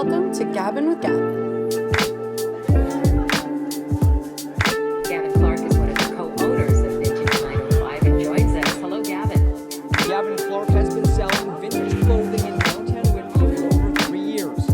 Welcome to Gabbin with Gavin. Gavin Clark is one of the co-owners of Vintage 905 and joins us. Hello, Gavin. Gavin Clark has been selling vintage clothing in downtown Whitby for over 3 years.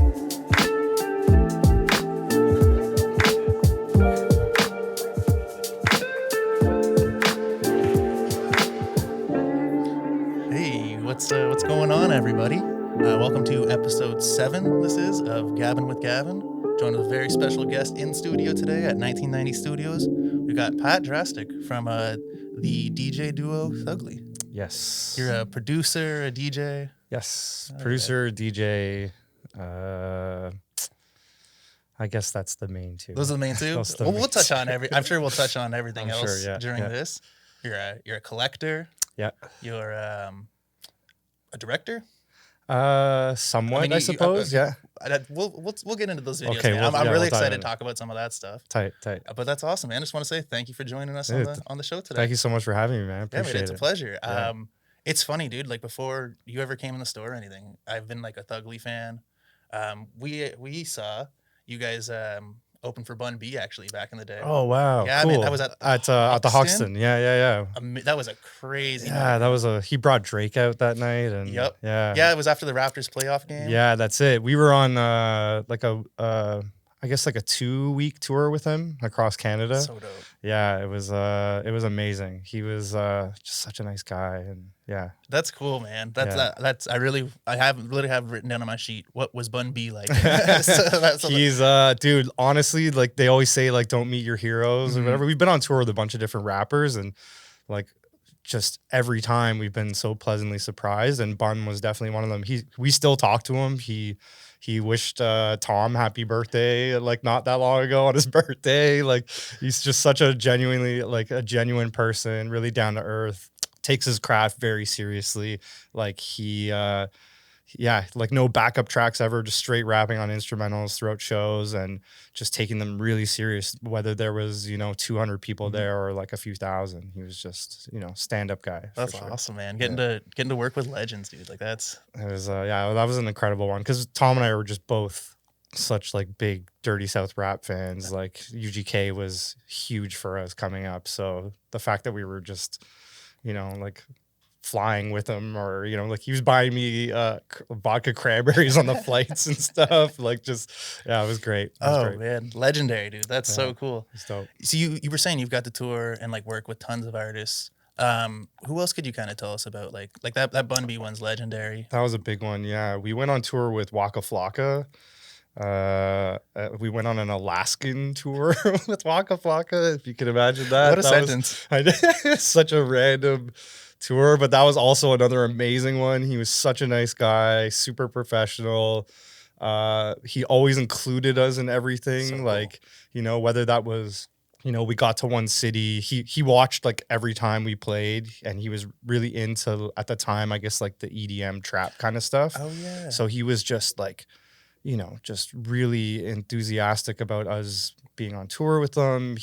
Hey, what's going on, everybody? Welcome to episode 7. This is of Gabbin with Gavin. Joined with a very special guest in studio today at 1990 Studios. We got Pat Drastik from the DJ duo THUGLI. Yes. You're a producer, a DJ. Yes. Producer, DJ. I guess that's the main two. Those are the main two. Those are the Well, main we'll touch two. on I'm sure we'll touch on everything I'm else sure, yeah, during yeah. this. You're a collector. Yeah. You're a director. Somewhat, I suppose. Yeah. We'll get into those videos. Okay, man. I'm we'll really dive excited in. to talk about some of that stuff. Tight. But that's awesome, man. I just want to say thank you for joining us Yeah, on the show today. Thank you so much for having me, man. Yeah, Appreciate man, it's a it. pleasure. Yeah. It's funny, dude. Like before you ever came in the store or anything, I've been like a THUGLI fan. We saw you guys open for Bun B actually back in the day. Oh, wow. Yeah, cool. man, that was at the Hoxton. Yeah. That was a crazy. Yeah, night. he brought Drake out that night. And Yep. Yeah. It was after the Raptors playoff game. Yeah, that's it. We were on I guess like a 2-week tour with him across Canada. So dope. Yeah, it was amazing. He was just such a nice guy, and yeah. That's cool, man. I have written down on my sheet what was Bun B like. He's dude, honestly, like they always say, like don't meet your heroes or whatever. We've been on tour with a bunch of different rappers, and like just every time we've been so pleasantly surprised, and Bun was definitely one of them. We still talk to him. He wished Tom happy birthday like not that long ago on his birthday. Like he's just such a genuine person, really down to earth, takes his craft very seriously. Like like no backup tracks ever, just straight rapping on instrumentals throughout shows and just taking them really serious, whether there was, 200 people there or like a few thousand. He was just, stand-up guy. That's awesome, man. Getting to work with legends, dude. Like that was that was an incredible one, because Tom and I were just both such like big Dirty South rap fans. Like UGK was huge for us coming up. So the fact that we were just, like flying with him, or like he was buying me vodka cranberries on the flights and stuff, like just it was great. Great. Man, legendary, dude. That's so cool. It's dope. So you were saying you've got to tour and like work with tons of artists. Who else could you kind of tell us about? Like that Bun B one's legendary. That was a big one. Yeah, we went on tour with Waka Flocka. We went on an Alaskan tour with Waka Flocka, if you can imagine that. What a sentence. Such a random tour, but that was also another amazing one. He was such a nice guy, super professional. He always included us in everything. So cool. Like, whether that was, we got to one city, he watched like every time we played, and he was really into, at the time, I guess like the EDM trap kind of stuff. Oh yeah. So he was just like, just really enthusiastic about us being on tour with them.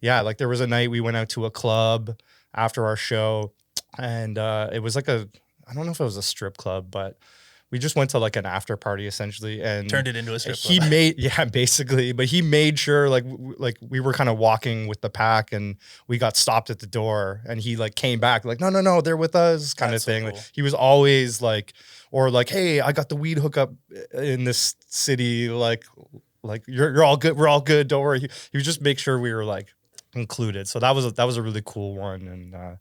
Like there was a night we went out to a club after our show, and it was like I don't know if it was a strip club, but we just went to like an after party essentially, and turned it into a strip club. Basically, but he made sure like we were kind of walking with the pack, and we got stopped at the door, and he like came back like no, they're with us kind of thing. So cool. Like he was always like, or like, hey, I got the weed hookup in this city, like you're all good, we're all good, don't worry. He would just make sure we were like included. So that was a really cool one, and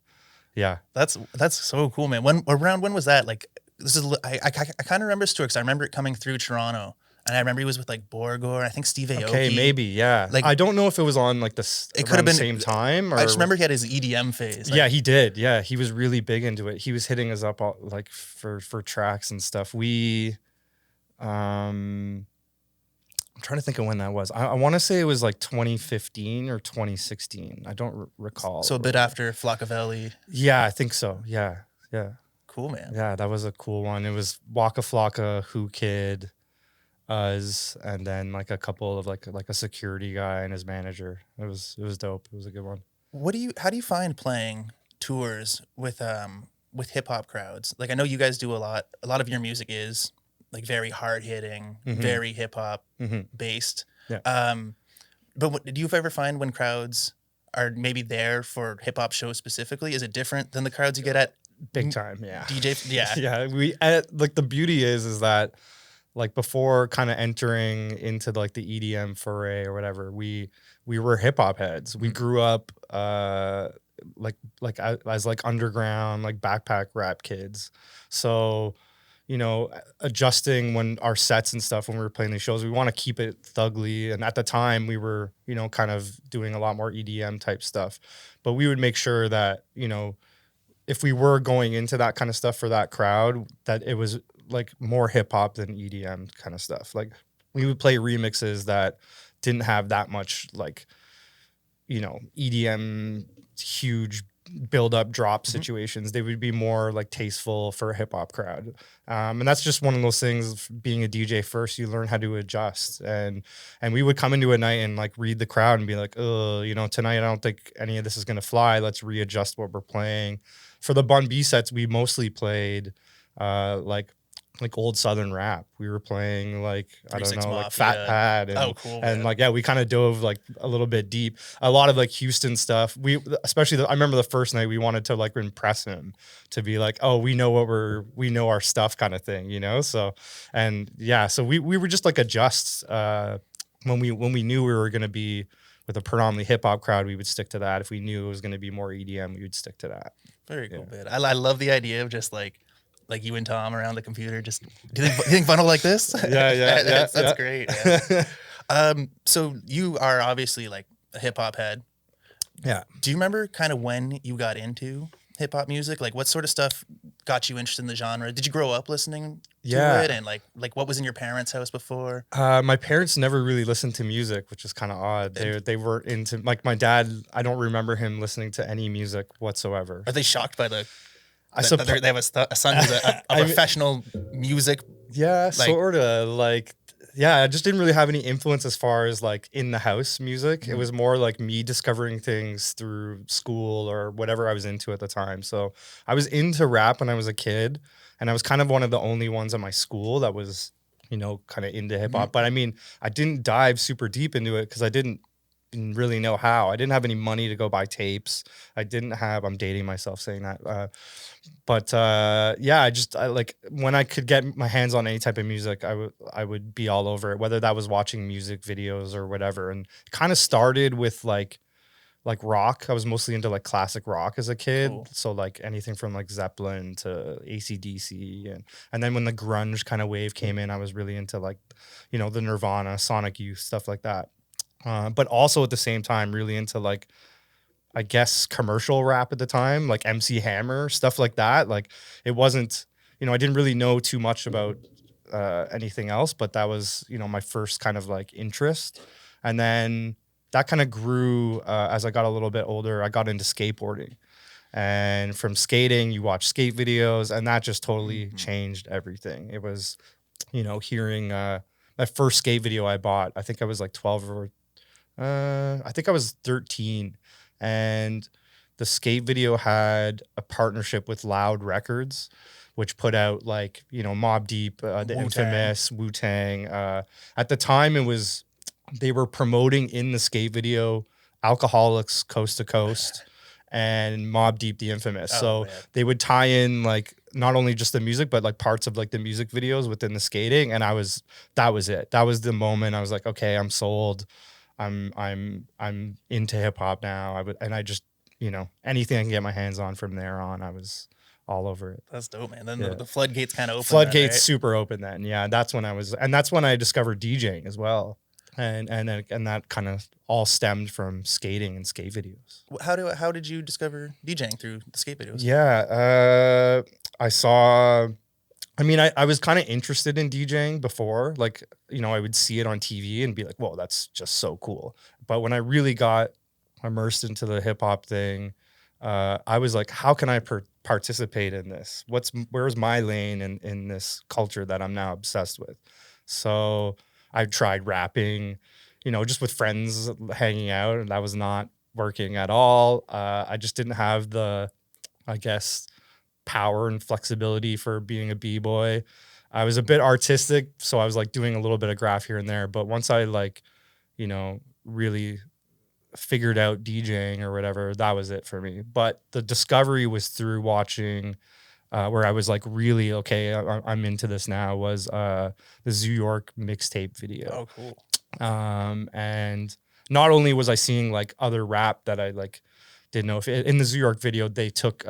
that's so cool, man. When was that? Like this is I kind of remember Stuart, because I remember it coming through Toronto, and I remember he was with like Borgor, I think Steve Aoki. Okay, maybe, yeah. Like I don't know if it was on like this. It could have been the same time. Or, I just remember he had his EDM phase. Like, yeah, he did. Yeah, he was really big into it. He was hitting us up all, like for tracks and stuff. I'm trying to think of when that was. I want to say it was like 2015 or 2016. I don't recall. So a bit after Flockavelli. Yeah, I think so. Yeah. Cool, man. Yeah, that was a cool one. It was Waka Flocka, Who Kid, us, and then like a couple of like a security guy and his manager. It was dope. It was a good one. How do you find playing tours with hip hop crowds? Like I know you guys do a lot of your music is like very hard hitting, Mhm. very hip hop Mhm. based. Yeah. But did you ever find when crowds are maybe there for hip hop shows specifically, is it different than the crowds you get at Big time, yeah. Yeah. Yeah, like the beauty is that like before kind of entering into like the EDM foray or whatever, we were hip hop heads. We grew up as like underground like backpack rap kids. So, adjusting when our sets and stuff when we were playing these shows, we want to keep it thugly. And at the time we were, kind of doing a lot more EDM type stuff. But we would make sure that, if we were going into that kind of stuff for that crowd, that it was like more hip hop than EDM kind of stuff. Like we would play remixes that didn't have that much like, EDM huge build up drop situations. They would be more like tasteful for a hip hop crowd. And that's just one of those things, being a DJ first, you learn how to adjust. And we would come into a night and like read the crowd and be like, oh, tonight I don't think any of this is going to fly. Let's readjust what we're playing. For the Bun B sets, we mostly played like old Southern rap. We were playing like, I don't know, like Fat Pat. And, cool. And like, yeah, we kind of dove like a little bit deep. A lot of like Houston stuff. I remember the first night we wanted to like impress him to be like, oh, we know our stuff kind of thing, So, and yeah, so we were just like adjust, when we knew we were going to be with a predominantly hip hop crowd, we would stick to that. If we knew it was going to be more EDM, we would stick to that. Very cool, bit. I love the idea of just like you and Tom around the computer. Just do you think fun will like this? Yeah, that's great. Yeah. So you are obviously like a hip hop head. Yeah. Do you remember kind of when you got into hip hop music? Like what sort of stuff got you interested in the genre? Did you grow up listening to it? And like what was in your parents' house before? My parents never really listened to music, which is kind of odd. They weren't into, like, my dad, I don't remember him listening to any music whatsoever. Are they shocked by they have a son who's a professional music? Yeah, sort of. Like, yeah, I just didn't really have any influence as far as like in the house music. It was more like me discovering things through school or whatever I was into at the time. So I was into rap when I was a kid, and I was kind of one of the only ones at my school that was, kind of into hip hop. But I mean, I didn't dive super deep into it because I didn't really know how. I didn't have any money to go buy tapes. I'm dating myself saying that. Yeah, I like when I could get my hands on any type of music, I would be all over it, whether that was watching music videos or whatever. And kind of started with like rock. I was mostly into like classic rock as a kid. Cool. So like anything from like Zeppelin to AC/DC. And then when the grunge kind of wave came in, I was really into like, the Nirvana, Sonic Youth, stuff like that. But also at the same time, really into like, I guess, commercial rap at the time, like MC Hammer, stuff like that. Like it wasn't, I didn't really know too much about anything else, but that was, my first kind of like interest. And then that kind of grew as I got a little bit older. I got into skateboarding. And from skating, you watch skate videos, and that just totally changed everything. It was, hearing my first skate video I bought, I think I was like 12 or I think I was 13. And the skate video had a partnership with Loud Records, which put out like, Mobb Deep, the Wu-Tang. infamous Wu-Tang. At the time, they were promoting in the skate video Alcoholics Coast to Coast and Mobb Deep, the infamous. So they would tie in like not only just the music, but like parts of like the music videos within the skating. And that was it. That was the moment I was like, okay, I'm sold. I'm into hip hop now. I just, anything I can get my hands on from there on, I was all over it. That's dope, man. Then the floodgates kind of open. Floodgates right? Super open then. Yeah. That's when I discovered DJing as well. And that kind of all stemmed from skating and skate videos. How did you discover DJing through the skate videos? Yeah. I was kind of interested in DJing before, like, I would see it on TV and be like, whoa, that's just so cool. But when I really got immersed into the hip hop thing, I was like, how can I participate in this? Where's my lane in this culture that I'm now obsessed with? So I tried rapping, just with friends hanging out, and that was not working at all. I just didn't have the, I guess, power and flexibility for being a b-boy. I was a bit artistic, so I was like doing a little bit of graph here and there. But once I like, really figured out DJing or whatever, that was it for me. But the discovery was through watching, where I was like, really, okay, I'm into this now, was the Zoo York mixtape video. Oh, cool. And not only was I seeing like other rap that I like didn't know if in the Zoo York video, they took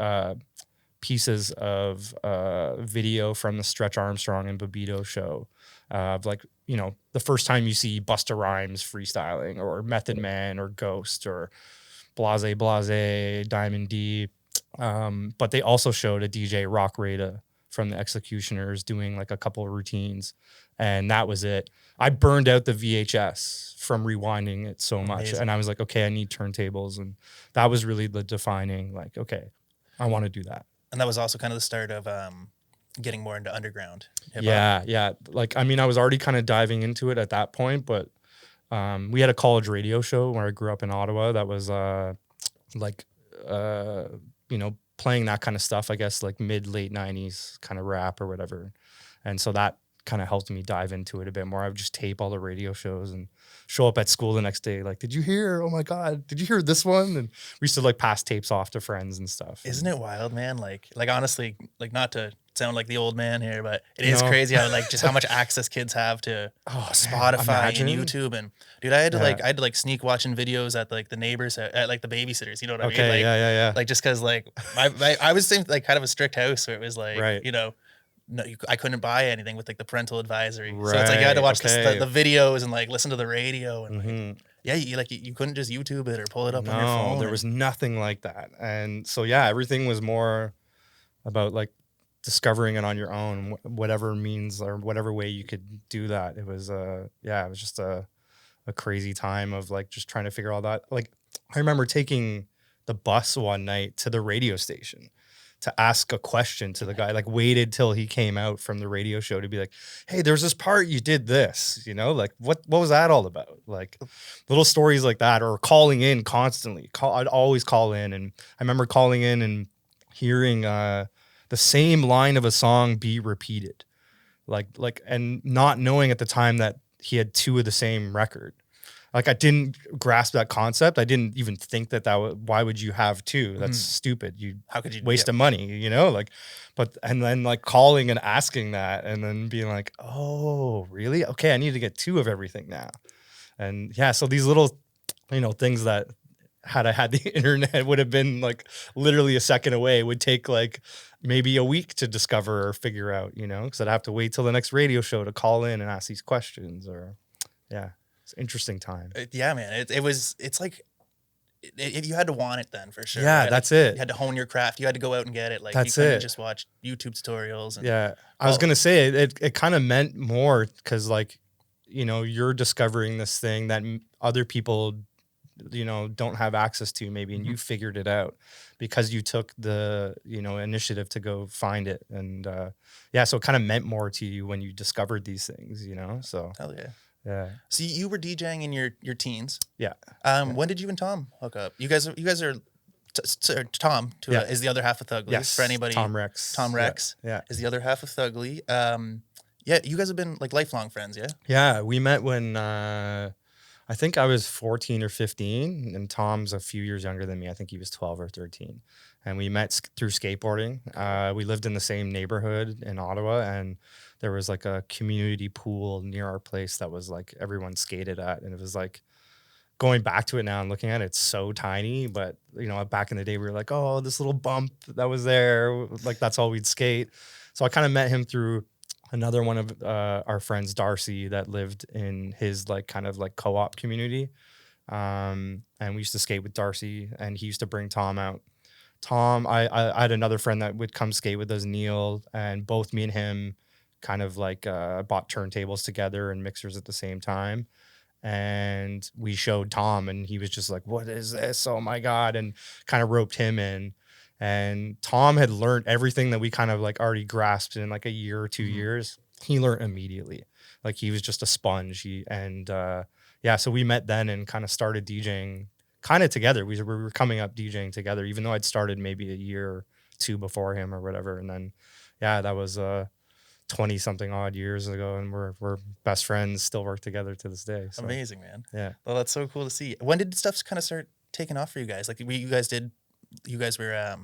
pieces of video from the Stretch Armstrong and Babito show of like, the first time you see Busta Rhymes freestyling or Method Man or Ghost or Blase Blase, Diamond D. But they also showed a DJ Rock Rada from the Executioners doing like a couple of routines. And that was it. I burned out the VHS from rewinding it so much. Amazing. And I was like, okay, I need turntables. And that was really the defining, like, okay, I want to do that. And that was also kind of the start of getting more into underground hip-hop. Yeah. Like, I mean, I was already kind of diving into it at that point, but we had a college radio show where I grew up in Ottawa that was playing that kind of stuff, I guess, like late 90s kind of rap or whatever. And so that kind of helped me dive into it a bit more. I would just tape all the radio shows and show up at school the next day like, did you hear? Oh my God, did you hear this one? And we used to like pass tapes off to friends and stuff. Isn't it wild, man? Like honestly, like not to sound like the old man here, but it is crazy how like just how much access kids have to Spotify and YouTube. And dude, I had to sneak watching videos at like the neighbors at like the babysitters. You know what I mean? Like, yeah. Like just because like I was in like kind of a strict house where it was like no, I couldn't buy anything with like the parental advisory. So it's like you had to watch the videos and like listen to the radio and like, you couldn't just YouTube it or pull it up on your phone. There was nothing like that. And so everything was more about like discovering it on your own, whatever means or whatever way you could do that. It was it was just a crazy time of like just trying to figure all that. Like I remember taking the bus one night to the radio station to ask a question to the guy, like waited till he came out from the radio show to be like, hey, there's this part you did this, like what was that all about? Like little stories like that, or calling in constantly. I'd always call in. And I remember calling in and hearing the same line of a song be repeated, like, and not knowing at the time that he had two of the same record. Like I didn't grasp that concept. I didn't even think that why would you have two? That's stupid. How could you waste the money, and then like calling and asking that and then being like, oh, really? Okay. I need to get two of everything now. And so these little, things that had I had the internet would have been like literally a second away, would take like maybe a week to discover or figure out, because I'd have to wait till the next radio show to call in and ask these questions It's an interesting time. Man. It's like if you had to want it then for sure. Yeah, that's it. You had to hone your craft. You had to go out and get it. Like that's you couldn't just watch YouTube tutorials. And, I was gonna say it kind of meant more because like, you're discovering this thing that other people, don't have access to maybe, and you figured it out because you took the, initiative to go find it. And so it kind of meant more to you when you discovered these things, so. Hell yeah. Yeah. So you were DJing in your teens. Yeah. When did you and Tom hook up? You guys are Tom is the other half of Thugli. Yes. For anybody. Tom Rex. Yeah. Is the other half of Thugli. You guys have been like lifelong friends. Yeah. Yeah. We met when I think I was 14 or 15, and Tom's a few years younger than me. I think he was 12 or 13. And we met through skateboarding. We lived in the same neighborhood in Ottawa, and there was like a community pool near our place that was like everyone skated at. And it was like going back to it now and looking at it, it's so tiny. But, back in the day, we were like, oh, this little bump that was there. Like that's all we'd skate. So I kind of met him through another one of our friends, Darcy, that lived in his like kind of like co-op community. And we used to skate with Darcy, and he used to bring Tom out. Tom, I had another friend that would come skate with us, Neil, and both me and him kind of like bought turntables together and mixers at the same time. And we showed Tom, and he was just like, what is this? Oh my God. And kind of roped him in. And Tom had learned everything that we kind of like already grasped in like a year or 2 years. He learned immediately. Like he was just a sponge. So we met then and kind of started DJing kind of together. We were coming up DJing together, even though I'd started maybe a year or two before him or whatever. And then, that was 20 something odd years ago, and we're best friends, still work together to this day. So, Amazing, man. yeah. Well, that's so cool to see. When did stuff kind of start taking off for you guys? Like, you guys were,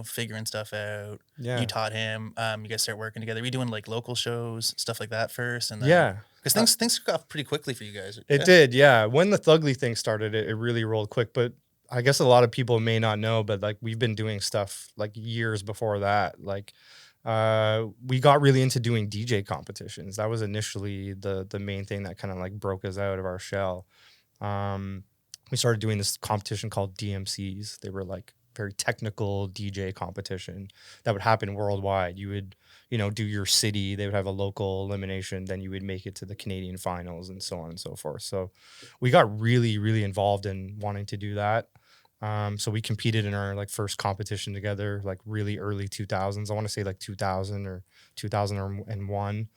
figuring stuff out. Yeah. You taught him. You guys start working together. Were you doing like local shows, stuff like that first, and then, Yeah. because things took off pretty quickly for you guys. It did, yeah. When the Thugly thing started, it really rolled quick. But I guess a lot of people may not know, but like we've been doing stuff like years before that. Like we got really into doing DJ competitions. That was initially the main thing that kind of like broke us out of our shell. We started doing this competition called DMCs. They were like very technical DJ competition that would happen worldwide. You would, do your city. They would have a local elimination. Then you would make it to the Canadian finals and so on and so forth. So we got really, really involved in wanting to do that. So we competed in our like first competition together, like really early 2000s. I want to say like 2000 or 2001.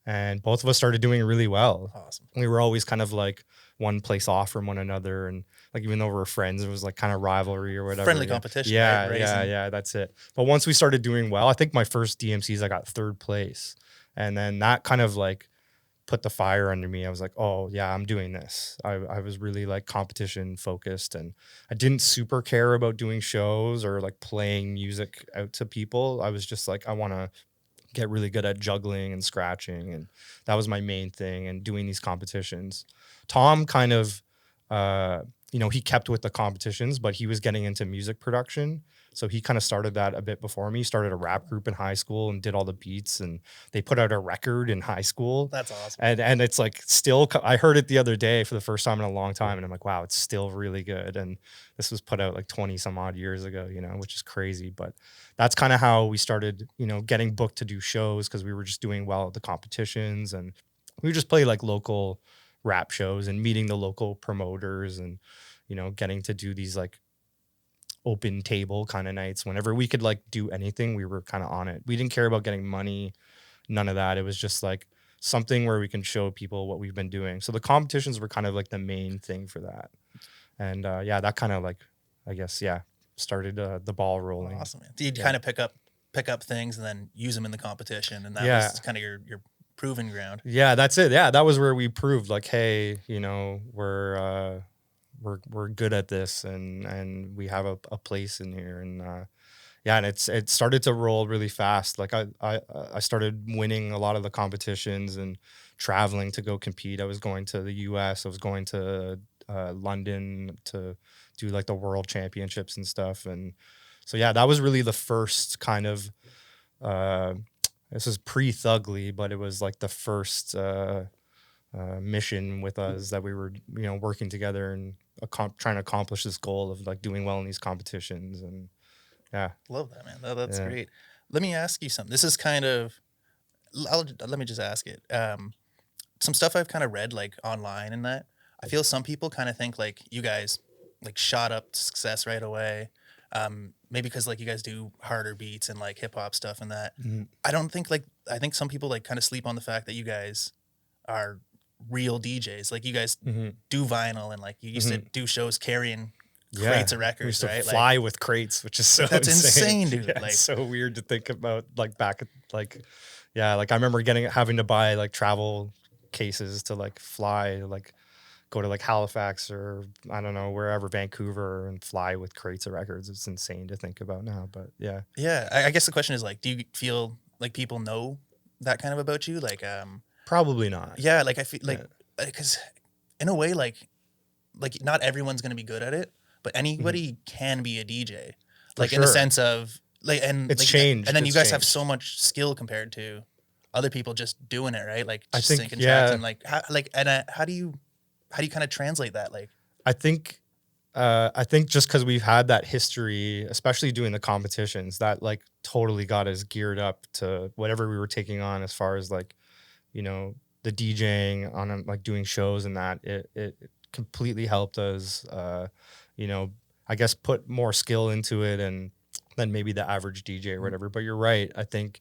And both of us started doing really well. Awesome. We were always kind of like one place off from one another. And like, even though we were friends, it was like kind of rivalry or whatever. Friendly competition. Yeah, right? yeah, that's it. But once we started doing well, I think my first DMCs, I got third place. And then that kind of like put the fire under me. I was like, oh yeah, I'm doing this. I was really like competition focused, and I didn't super care about doing shows or like playing music out to people. I was just like, I want to get really good at juggling and scratching, and that was my main thing, and doing these competitions. Tom kind of he kept with the competitions, but he was getting into music production. So he kind of started that a bit before me. He started a rap group in high school and did all the beats, and they put out a record in high school. That's awesome. And it's like still, I heard it the other day for the first time in a long time, and I'm like, wow, it's still really good. And this was put out like 20 some odd years ago, which is crazy. But that's kind of how we started, getting booked to do shows, because we were just doing well at the competitions, and we would just play like local rap shows and meeting the local promoters, and getting to do these like open table kind of nights. Whenever we could like do anything, we were kind of on it. We didn't care about getting money, none of that. It was just like something where we can show people what we've been doing. So the competitions were kind of like the main thing for that. And that kind of like, I guess, started the ball rolling. Awesome, man. You'd kind of pick up things and then use them in the competition, and that was kind of your proving ground. Yeah, that's it. Yeah, that was where we proved like, hey, we're good at this, and we have a place in here, and and it started to roll really fast. Like I started winning a lot of the competitions and traveling to go compete. I was going to the US, I was going to London to do like the world championships and stuff. And so that was really the first kind of this is pre-Thugly, but it was like the first mission with us that we were working together and trying to accomplish this goal of like doing well in these competitions. And love that, man. That's great. Let me ask you something. This is kind of let me just ask it. Some stuff I've kind of read like online, and that I feel some people kind of think like you guys like shot up to success right away. Maybe because like you guys do harder beats and like hip hop stuff and that. Mm-hmm. I think some people like kind of sleep on the fact that you guys are real DJs. Like you guys do vinyl, and like you used to do shows carrying crates of records, we used to right? fly with crates, which is so that's insane, dude. Yeah, like, it's so weird to think about. Like back, like like I remember having to buy like travel cases to like fly, like go to like Halifax or I don't know, wherever, Vancouver, and fly with crates of records. It's insane to think about now, but yeah. I guess the question is like, do you feel like people know that kind of about you? Like, probably not. Yeah, like I feel like because in a way, like not everyone's gonna be good at it, but anybody can be a DJ. Like in the sense of like, and it's like, changed. And then you It's guys changed. have so much skill compared to other people just doing it, right? Like just I think, syncing tracks and like how do you kind of translate that? Like I think just because we've had that history, especially doing the competitions, that like totally got us geared up to whatever we were taking on as far as like, the DJing on like doing shows, and that it completely helped us, I guess put more skill into it than maybe the average DJ or whatever. But you're right. I think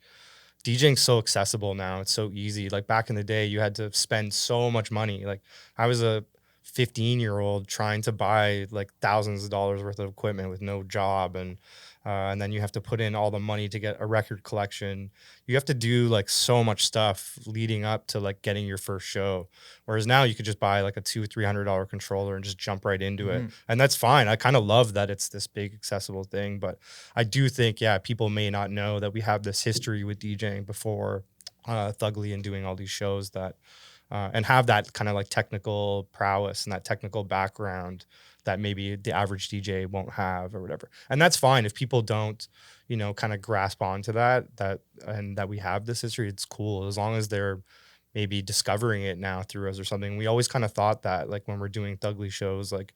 DJing's so accessible now. It's so easy. Like back in the day, you had to spend so much money. Like I was a 15-year-old trying to buy like thousands of dollars worth of equipment with no job, and then you have to put in all the money to get a record collection. You have to do like so much stuff leading up to like getting your first show. Whereas now you could just buy like a $200-300 controller and just jump right into it. And that's fine. I kind of love that it's this big accessible thing, but I do think, yeah, people may not know that we have this history with DJing before Thugly and doing all these shows that, and have that kind of like technical prowess and that technical background that maybe the average DJ won't have or whatever. And that's fine if people don't, you know, kind of grasp onto and that we have this history. It's cool as long as they're maybe discovering it now through us or something. We always kind of thought that, like when we're doing Thugly shows, like,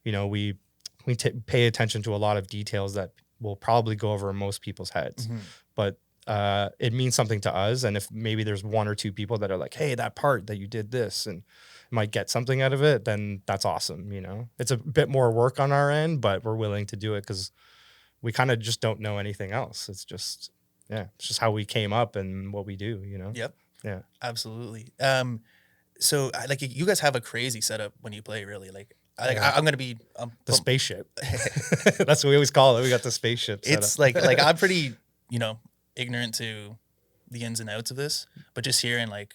you know, we pay attention to a lot of details that will probably go over most people's heads, but it means something to us. And if maybe there's one or two people that are like, hey, that part that you did this and might get something out of it, then that's awesome. You know, it's a bit more work on our end, but we're willing to do it because we kind of just don't know anything else. It's just, yeah, it's just how we came up and what we do, you know? Yep. Yeah. Absolutely. So like you guys have a crazy setup when you play, really. Like, I'm going to be the spaceship. That's what we always call it. We got the spaceship setup. It's like I'm pretty, you know, ignorant to the ins and outs of this, but just hearing like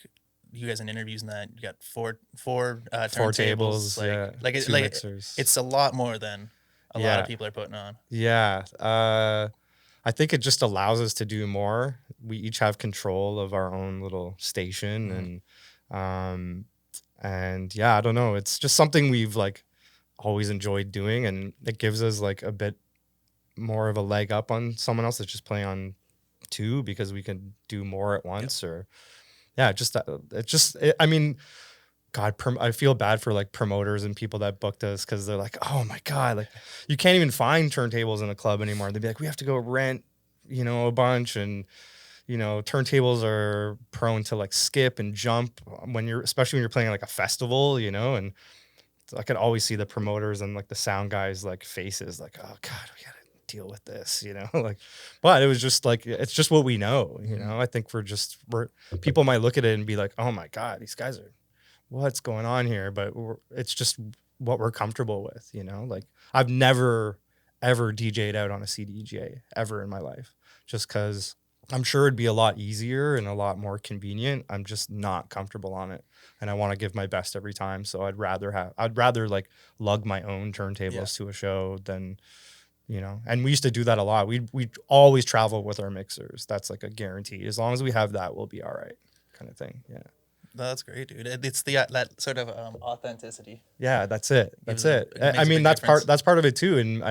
you guys in interviews and that you got four turntables, two mixers. It's a lot more than a lot of people are putting on. Yeah. I think it just allows us to do more. We each have control of our own little station and yeah, I don't know. It's just something we've like always enjoyed doing, and it gives us like a bit more of a leg up on someone else that's just playing on two, because we can do more at once. Or I mean, God, I feel bad for like promoters and people that booked us, because they're like, oh my God, like you can't even find turntables in a club anymore. They'd be like, we have to go rent, you know, a bunch, and you know, turntables are prone to like skip and jump especially when you're playing like a festival, you know. And I could always see the promoters and like the sound guys like faces like, oh God, we gotta deal with this, you know. Like, but it was just like, it's just what we know, you know. I think people might look at it and be like, oh my God, these guys are, what's going on here? But it's just what we're comfortable with, you know. Like I've never ever DJ'd out on a CDJ ever in my life, just because I'm sure it'd be a lot easier and a lot more convenient. I'm just not comfortable on it, and I want to give my best every time. So I'd rather like lug my own turntables to a show than, you know. And we used to do that a lot. We always travel with our mixers. That's like a guarantee. As long as we have that, we'll be all right, kind of thing. Yeah. That's great, dude. It's that sort of authenticity. Yeah, that's it. That's it. Makes I a mean, big that's difference. part of it too. And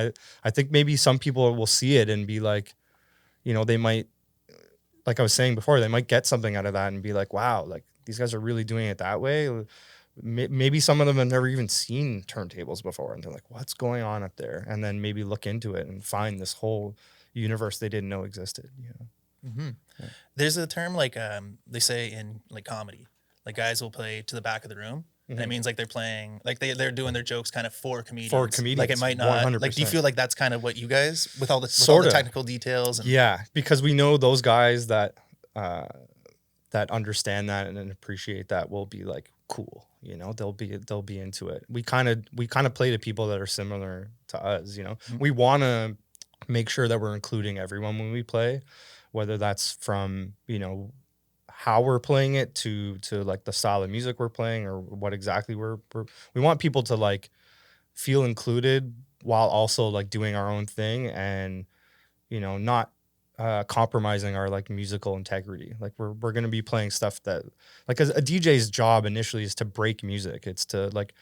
I think maybe some people will see it and be like, you know, they might, like I was saying before, they might get something out of that and be like, wow, like these guys are really doing it that way. Maybe some of them have never even seen turntables before, and they're like, what's going on up there? And then maybe look into it and find this whole universe they didn't know existed, you know? There's a term like they say in like comedy, like guys will play to the back of the room. And it means like they're playing, like they're doing their jokes kind of for comedians. Like it might not, 100%. like, do you feel like that's kind of what you guys, with all the technical details? And Yeah, because we know those guys that understand that and appreciate that will be like, cool, you know, they'll be into it. We kind of play to people that are similar to us, you know. We want to make sure that we're including everyone when we play, whether that's from, you know, how we're playing it to like the style of music we're playing, or what exactly we want people to like feel included while also like doing our own thing, and, you know, not compromising our like musical integrity. Like we're going to be playing stuff that, like, as a DJ's job initially is to break music. It's to like,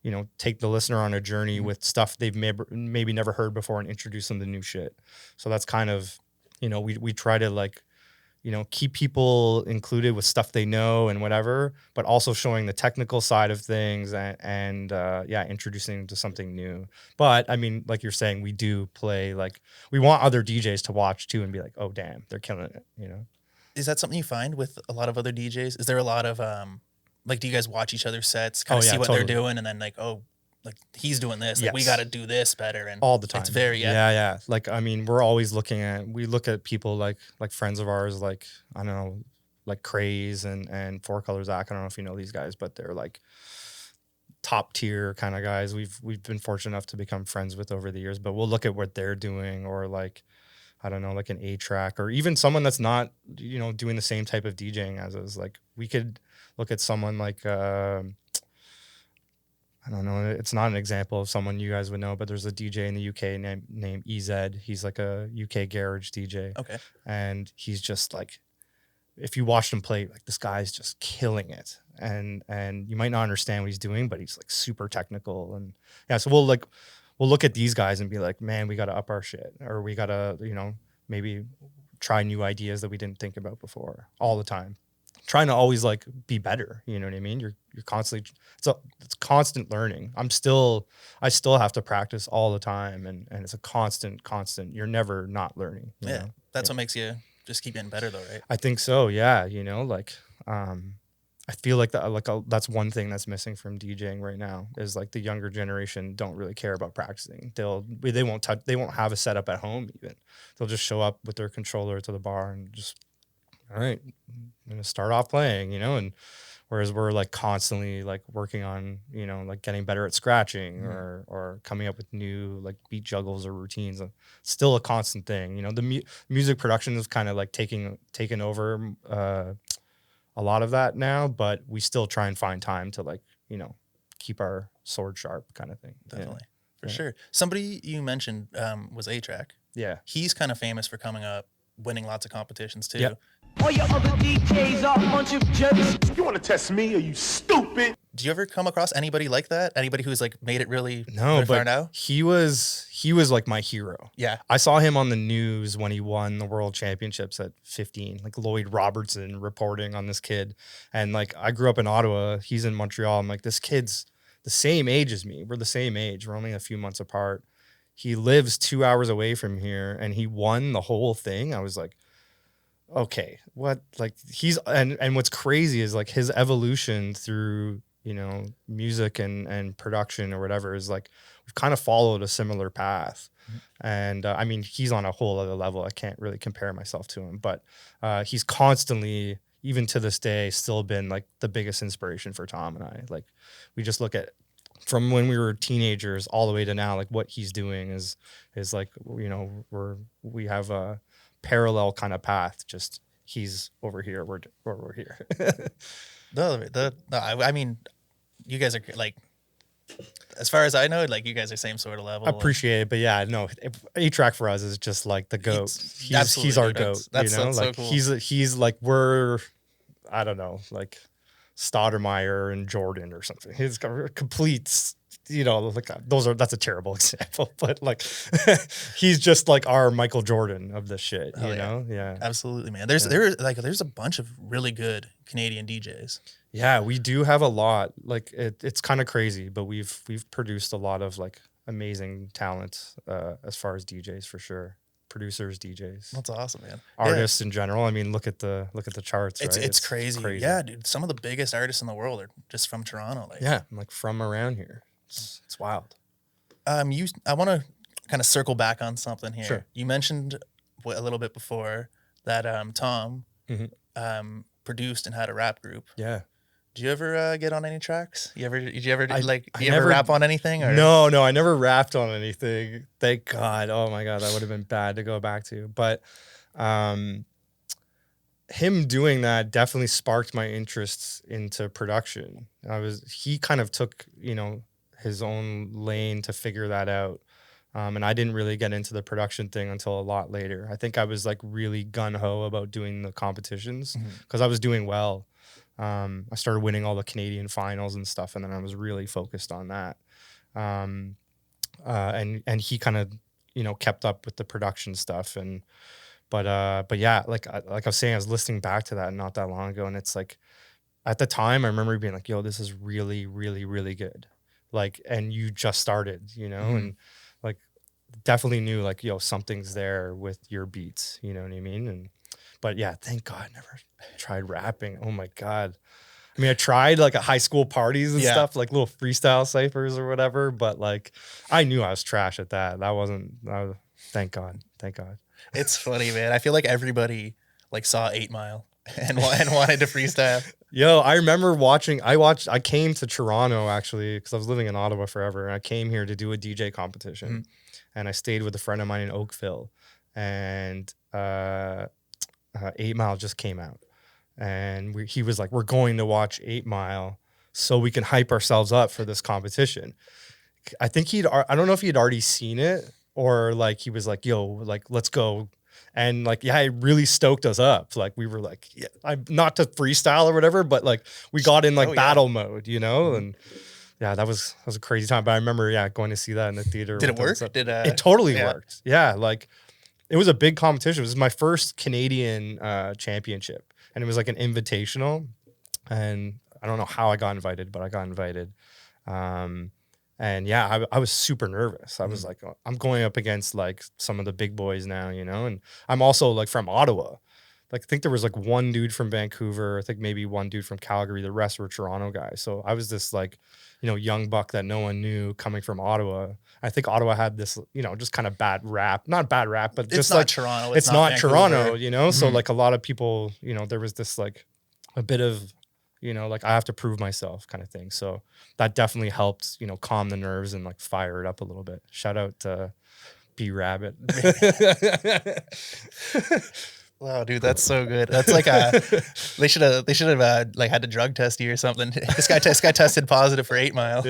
you know, take the listener on a journey with stuff they've maybe never heard before and introduce them to new shit. So that's kind of, you know, we try to like, you know, keep people included with stuff they know and whatever, but also showing the technical side of things and introducing them to something new. But I mean, like you're saying, we do play, like, we want other DJs to watch too and be like, oh damn, they're killing it, you know? is that something you find with a lot of other DJs? Is there a lot of like, do you guys watch each other's sets, kind of see what they're doing, and then like, oh, like he's doing this, like we got to do this better, and all the time. It's very yeah. Like, I mean, we're always we look at people like friends of ours, like, I don't know, like Craze and Four Color Zach. I don't know if you know these guys, but they're like, top tier kind of guys we've been fortunate enough to become friends with over the years, but we'll look at what they're doing, or like, I don't know, like an A-Trak, or even someone that's not, doing the same type of DJing as us. Like we could look at someone like, I don't know, it's not an example of someone you guys would know, but there's a DJ in the UK named EZ. He's like a UK garage DJ. Okay. And he's just like, if you watched him play, like this guy's just killing it. And you might not understand what he's doing, but he's like super technical. And yeah, so we'll look at these guys and be like, man, we got to up our shit, or we got to, maybe try new ideas that we didn't think about before, all the time. Trying to always like be better. You know what I mean? You're constantly, it's constant learning. I still have to practice all the time. And it's a constant, you're never not learning. You know? That's what makes you just keep getting better though, right? I think so. Yeah. I feel like that's one thing that's missing from DJing right now is like the younger generation don't really care about practicing. They won't have a setup at home even. They'll just show up with their controller to the bar and just, all right, I'm going to start off playing, and whereas we're like constantly like working on, like getting better at scratching or coming up with new like beat juggles or routines. It's still a constant thing. The music production is kind of like taking over a lot of that now, but we still try and find time to like, keep our sword sharp kind of thing. Definitely. For sure. Somebody you mentioned was A-Trak. Yeah. He's kind of famous for coming up, winning lots of competitions too. Yep. All your other DJs are a bunch of jerks. You want to test me? Are you stupid? Do you ever come across anybody like that? Anybody who's like made it really No, far but now? he was like my hero. Yeah. I saw him on the news when he won the world championships at 15, like Lloyd Robertson reporting on this kid. And like, I grew up in Ottawa. He's in Montreal. I'm like, this kid's the same age as me. We're the same age. We're only a few months apart. He lives 2 hours away from here and he won the whole thing. I was like, okay, what? Like and what's crazy is like his evolution through, music and production or whatever is like, we've kind of followed a similar path. And I mean, he's on a whole other level. I can't really compare myself to him, but he's constantly, even to this day, still been like the biggest inspiration for Tom and I. Like we just look at from when we were teenagers all the way to now, like what he's doing is like, we have a parallel kind of path. Just he's over here, we're here. I mean, you guys are like, as far as I know, like you guys are same sort of level. I appreciate it, but yeah, no, A-Trak for us is just like the goat. He's our goat. That's like so cool. He's like we're, I don't know, like Stoudemire and Jordan or something. He's got complete, like that's a terrible example, but like he's just like our Michael Jordan of this shit. Yeah, absolutely, man. There's a bunch of really good Canadian DJs. Yeah, we do have a lot. Like it's kind of crazy, but we've produced a lot of like amazing talent as far as DJs for sure. Producers, DJs. That's awesome, man. Artists in general. I mean, look at the charts. It's crazy. Yeah, dude. Some of the biggest artists in the world are just from Toronto. Like from around here. It's wild. I want to kind of circle back on something here. Sure. You mentioned a little bit before that Tom produced and had a rap group. Yeah. Did you ever get on any tracks? Did you ever never rap on anything? Or? No, I never rapped on anything. Thank God. Oh my God, that would have been bad to go back to. But him doing that definitely sparked my interests into production. He kind of took, his own lane to figure that out. And I didn't really get into the production thing until a lot later. I think I was like really gun-ho about doing the competitions because I was doing well. I started winning all the Canadian finals and stuff, and then I was really focused on that. And he kind of, kept up with the production stuff. But yeah, like I was saying, I was listening back to that not that long ago, and it's like, at the time, I remember being like, yo, this is really, really, really good. Like, and you just started, and like definitely knew like, yo, something's there with your beats, you know what I mean? But yeah, thank God, never tried rapping. Oh my God. I mean, I tried like at high school parties and stuff, like little freestyle ciphers or whatever, but like I knew I was trash at that. Thank God. It's funny, man. I feel like everybody like saw 8 Mile and wanted to freestyle. Yo, I remember I came to Toronto actually because I was living in Ottawa forever. And I came here to do a DJ competition. And I stayed with a friend of mine in Oakville. And 8 Mile just came out. And he was like, we're going to watch 8 Mile so we can hype ourselves up for this competition. I think I don't know if he'd already seen it or like he was like, yo, like, let's go. And like, yeah, it really stoked us up. Like we were like, yeah, not to freestyle or whatever, but like we got in like battle mode, you know? And yeah, that was a crazy time. But I remember, going to see that in the theater. Did it work? It totally worked. Yeah. Like it was a big competition. It was my first Canadian championship. And it was like an invitational. And I don't know how I got invited, but I got invited. And yeah, I was super nervous. I was like, I'm going up against like some of the big boys now, you know, and I'm also like from Ottawa. Like I think there was like one dude from Vancouver. I think maybe one dude from Calgary. The rest were Toronto guys. So I was this like, you know, young buck that no one knew coming from Ottawa. I think Ottawa had this, you know, just kind of bad rap, not bad rap, but just like Toronto. It's not Toronto, you know? So like a lot of people, you know, there was this like a bit of, you know, like I have to prove myself kind of thing. So that definitely helped, you know, calm the nerves and like fire it up a little bit. Shout out to B Rabbit. Wow, dude, that's so good. That's like they should have like had to drug test you or something. This guy tested positive for 8 Mile.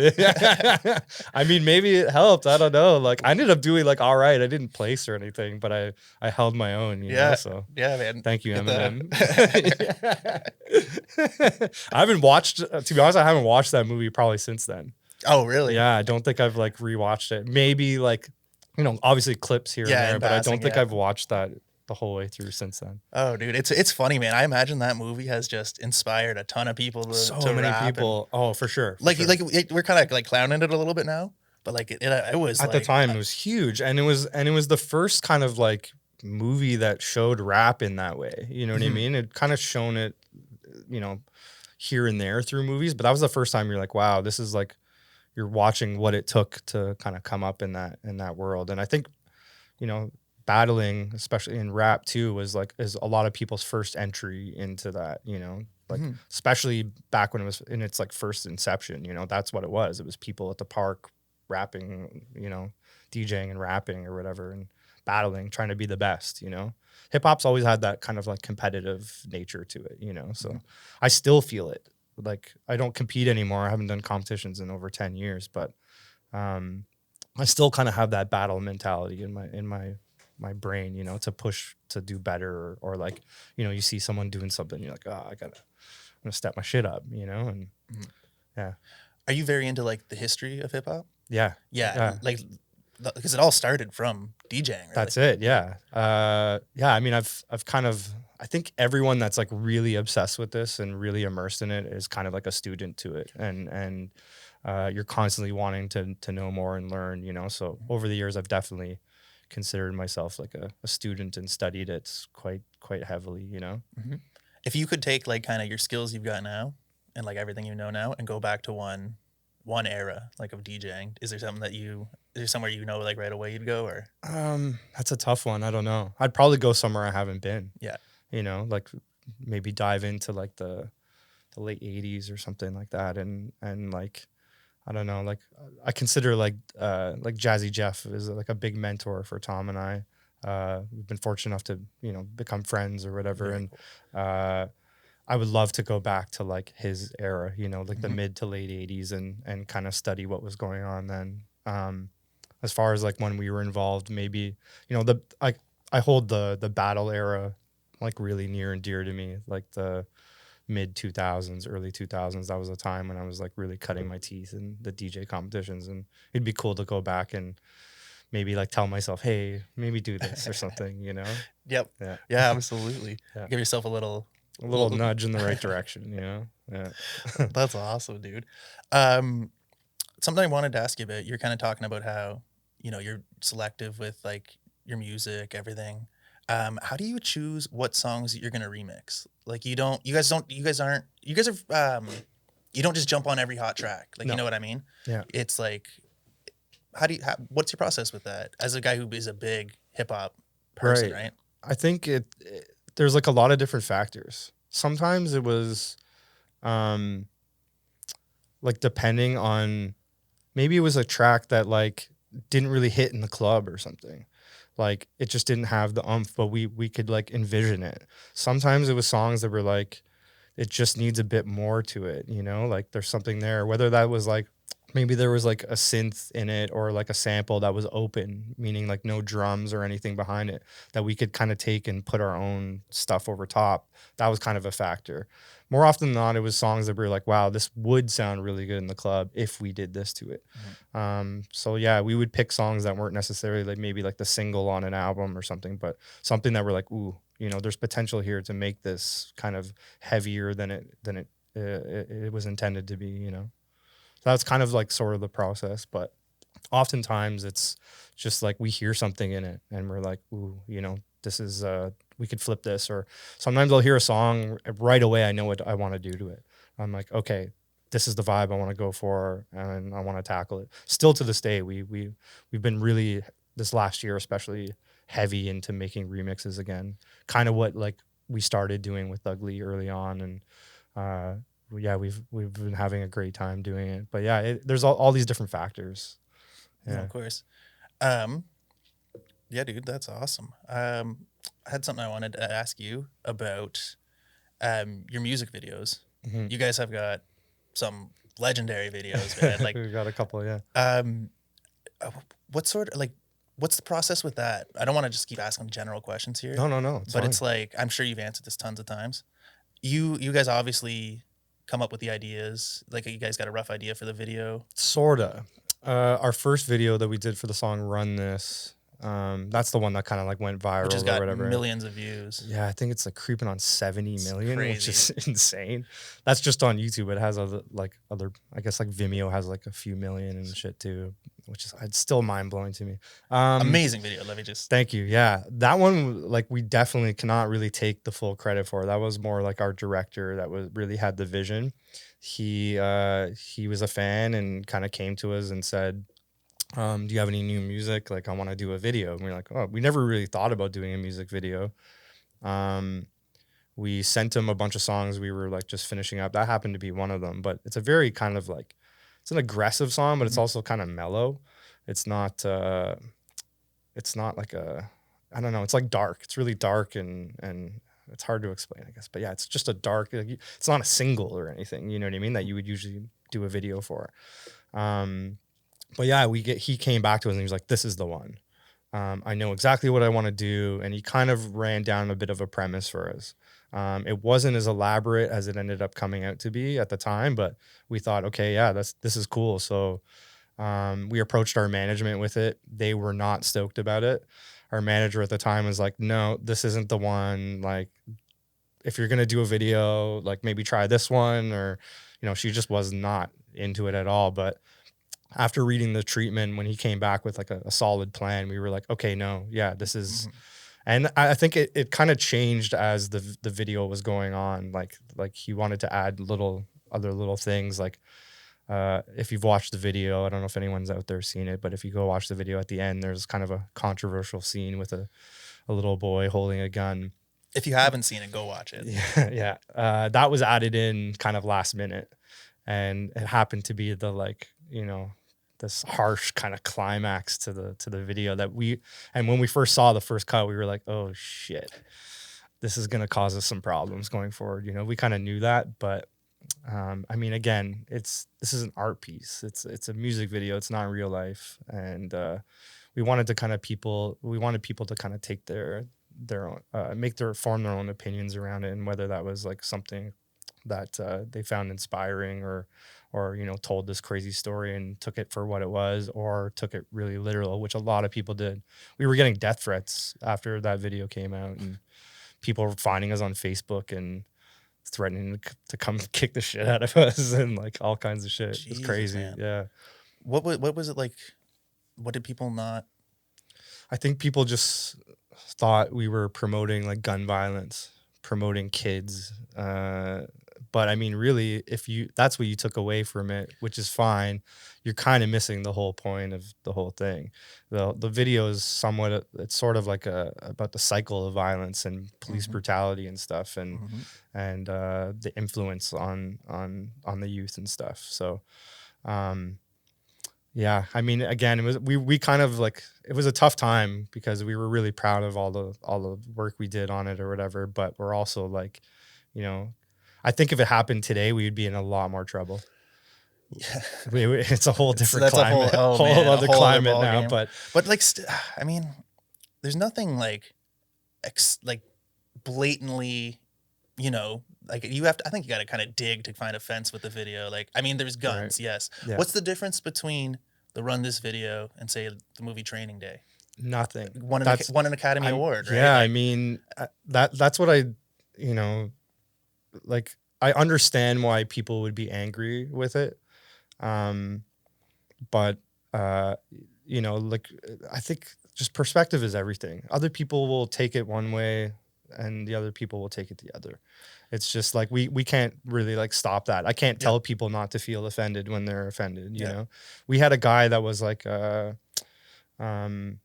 I mean, maybe it helped. I don't know. Like I ended up doing like all right. I didn't place or anything, but I held my own. You know, so yeah, man. Thank you, Eminem. I haven't watched. To be honest, I haven't watched that movie probably since then. Oh, really? Yeah, I don't think I've like rewatched it. Maybe like, you know, obviously clips here and there, but I don't think I've watched that the whole way through since then. Oh, dude, it's funny, man. I imagine that movie has just inspired a ton of people to many rap people. Oh, for sure. Like we're kind of like clowning it a little bit now, but like it was at the time it was huge, and it was the first kind of like movie that showed rap in that way. You know what I mean? It kind of shown it, you know, here and there through movies, but that was the first time you're like, wow, this is like you're watching what it took to kind of come up in that world. And I think, you know, battling, especially in rap too, is a lot of people's first entry into that, you know, like especially back when it was in its like first inception, you know, that's what it was. It was people at the park rapping, you know, DJing and rapping or whatever and battling, trying to be the best, you know. Hip hop's always had that kind of like competitive nature to it, you know. So I still feel it. Like I don't compete anymore. I haven't done competitions in over 10 years, but I still kind of have that battle mentality in my brain, you know, to push to do better or like, you know, you see someone doing something, you're like, oh, I'm gonna step my shit up, you know, and yeah. Are you very into like the history of hip hop? Yeah. Like because it all started from DJing. Really. That's it. Yeah. Yeah. I mean, I've kind of, I think everyone that's like really obsessed with this and really immersed in it is kind of like a student to it, and you're constantly wanting to know more and learn, you know. So over the years, I've definitely considered myself like a student and studied it quite heavily, you know. If you could take like kind of your skills you've got now and like everything you know now and go back to one era like of DJing, is there somewhere you know like right away you'd go? Or that's a tough one. I don't know. I'd probably go somewhere I haven't been. Yeah, you know, like maybe dive into like the late 80s or something like that, and like I don't know, like I consider like Jazzy Jeff is like a big mentor for Tom and I. We've been fortunate enough to, you know, become friends or whatever. Very and I would love to go back to like his era, you know, like the mid to late 80s and kind of study what was going on then. As far as like when we were involved, maybe, you know, I hold the battle era like really near and dear to me, like the mid 2000s, early 2000s. That was a time when I was like really cutting my teeth in the DJ competitions, and it'd be cool to go back and maybe like tell myself, hey, maybe do this or something, you know? Yep. Yeah, absolutely. Yeah. Give yourself a little nudge in the right direction, you know? Yeah. That's awesome, dude. Something I wanted to ask you about, you're kind of talking about how, you know, you're selective with like your music, everything. How do you choose what songs you're going to remix? Like you don't just jump on every hot track. Like, no. You know what I mean? Yeah. It's like, what's your process with that as a guy who is a big hip hop person, right? I think there's like a lot of different factors. sometimes it was like depending on, maybe it was a track that like didn't really hit in the club or something. Like it just didn't have the umph, but we could like envision it. Sometimes it was songs that were like, it just needs a bit more to it, you know, like there's something there, whether that was like, maybe there was like a synth in it or like a sample that was open, meaning like no drums or anything behind it that we could kind of take and put our own stuff over top. That was kind of a factor. More often than not, it was songs that we were like, wow, this would sound really good in the club if we did this to it. So yeah, we would pick songs that weren't necessarily like maybe like the single on an album or something, but something that we're like, ooh, you know, there's potential here to make this kind of heavier than it was intended to be, you know. So that's kind of like sort of the process, but oftentimes it's just like we hear something in it and we're like, ooh, you know, this is we could flip this. Or sometimes I'll hear a song right away, I know what I want to do to it. I'm like, okay, this is the vibe I want to go for and I want to tackle it. Still to this day, we've been really, this last year especially, heavy into making remixes again. Kind of what like we started doing with Ugly early on, and yeah, we've been having a great time doing it. But yeah, there's all these different factors. Yeah, Yeah. of course. Yeah, dude, that's awesome. I had something I wanted to ask you about your music videos. Mhm. You guys have got some legendary videos, man. Like, We've got a couple, yeah. what sort of like, what's the process with that? I don't want to just keep asking general questions here. No, it's but fine. it's like, I'm sure you've answered this tons of times. You guys obviously come up with the ideas. Like, you guys got a rough idea for the video. Sorta. Our first video that we did for the song Run This, that's the one that kind of like went viral Which has or got whatever. millions of views. Yeah, I think it's like creeping on 70 million, which is crazy. insane. That's just on YouTube. It has other, I guess like Vimeo has like a few million and shit too, which is, it's still mind blowing to me. Amazing video. Let me just. Thank you. Yeah. That one, like, we definitely cannot really take the full credit for. That was more like our director that was really had the vision. He was a fan and kind of came to us and said, do you have any new music? Like, I want to do a video. And we are like, oh, we never really thought about doing a music video. We sent him a bunch of songs we were like just finishing up. That happened to be one of them, but it's a very kind of like, it's an aggressive song, but it's also kind of mellow. It's not like a, I don't know. It's like dark. It's really dark and it's hard to explain, I guess. But yeah, it's just a dark, like, it's not a single or anything, you know what I mean? That you would usually do a video for. But yeah, he came back to us and he was like, this is the one. I know exactly what I want to do. And he kind of ran down a bit of a premise for us. It wasn't as elaborate as it ended up coming out to be at the time, but we thought, okay, yeah, this is cool. So we approached our management with it. They were not stoked about it. Our manager at the time was like, no, this isn't the one. Like, if you're going to do a video, like maybe try this one, or, you know, she just was not into it at all. But after reading the treatment, when he came back with like a solid plan, we were like, okay, no, yeah, this is, and I think it kind of changed as the video was going on. Like he wanted to add other little things. Like, if you've watched the video, I don't know if anyone's out there seen it, but if you go watch the video at the end, there's kind of a controversial scene with a little boy holding a gun. If you haven't seen it, go watch it. Yeah. That was added in kind of last minute, and it happened to be the, like, you know, this harsh kind of climax to the video and when we first saw the first cut, we were like, oh shit, this is going to cause us some problems going forward. You know, we kind of knew that, but I mean, again, this is an art piece. It's a music video. It's not real life. And we wanted people to kind of take their own, form their own opinions around it, and whether that was like something that they found inspiring or, you know, told this crazy story and took it for what it was, or took it really literal, which a lot of people did. We were getting death threats after that video came out, and people were finding us on Facebook and threatening to come kick the shit out of us and like all kinds of shit. Jesus, it's crazy. man. Yeah. What was it like? What did people not? I think people just thought we were promoting like gun violence, promoting kids. But But I mean, really, if that's what you took away from it, which is fine, you're kind of missing the whole point of the whole thing. The video is somewhat, it's sort of like about the cycle of violence and police brutality and stuff, and the influence on the youth and stuff. So, yeah, I mean, again, it was we kind of like, it was a tough time because we were really proud of all the work we did on it or whatever. But we're also like, you know, I think if it happened today, we would be in a lot more trouble. Yeah, it's a whole different climate, whole other climate now. Game. But like, I mean, there's nothing like blatantly, you know, like you have to. I think you got to kind of dig to find offense with the video. Like, I mean, there's guns, yes. Yeah. What's the difference between the Run This video and say the movie Training Day? Nothing. Won an Academy Award, right? Yeah, like, I mean, that's what I, you know, like, I understand why people would be angry with it. But you know, like, I think just perspective is everything. Other people will take it one way and the other people will take it the other. It's just like, we can't really like stop that. I can't tell people not to feel offended when they're offended, you know? We had a guy that was like, I don't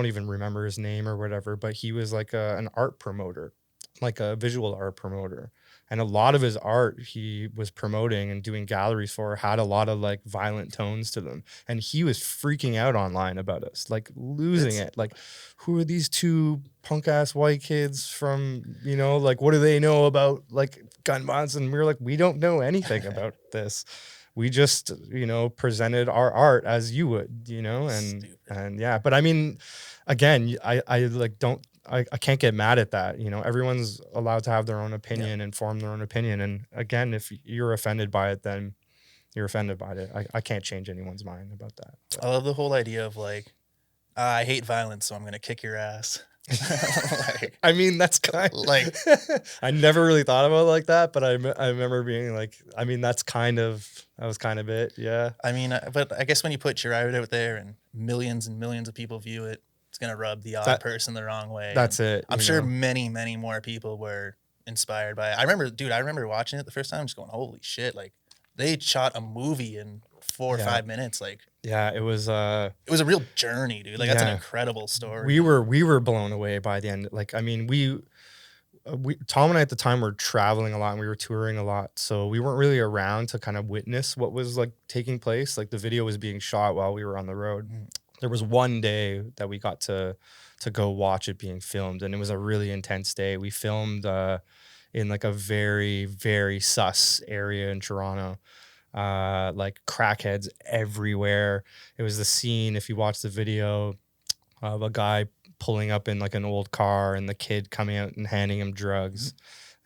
even remember his name or whatever, but he was like an art promoter, like a visual art promoter. And a lot of his art he was promoting and doing galleries for had a lot of like violent tones to them. And he was freaking out online about us, like losing it. Like, who are these two punk ass white kids from, you know, like, what do they know about like gun violence? And we were like, we don't know anything about this. We just, you know, presented our art as you would, you know, and yeah. But I mean, again, I like I can't get mad at that. You know, everyone's allowed to have their own opinion and form their own opinion. And again, if you're offended by it, then you're offended by it. I can't change anyone's mind about that. But. I love the whole idea of like, I hate violence, so I'm going to kick your ass. Like, I mean, that's kind of like, I never really thought about it like that, but I remember being like, I mean, that was kind of it. Yeah. I mean, but I guess when you put your art out there and millions of people view it, it's going to rub the odd person the wrong way. That's it. I'm sure many more people were inspired by it. I remember watching it the first time, just going, holy shit. Like, they shot a movie in 4 or 5 minutes. Like, yeah, it was a real journey, dude. Like, that's an incredible story. We were blown away by the end. Like, I mean, Tom and I at the time were traveling a lot and we were touring a lot. So we weren't really around to kind of witness what was like taking place. Like, the video was being shot while we were on the road. There was one day that we got to go watch it being filmed, and it was a really intense day. We filmed in like a very, very sus area in Toronto, like crackheads everywhere. It was the scene, if you watch the video, of a guy pulling up in like an old car and the kid coming out and handing him drugs.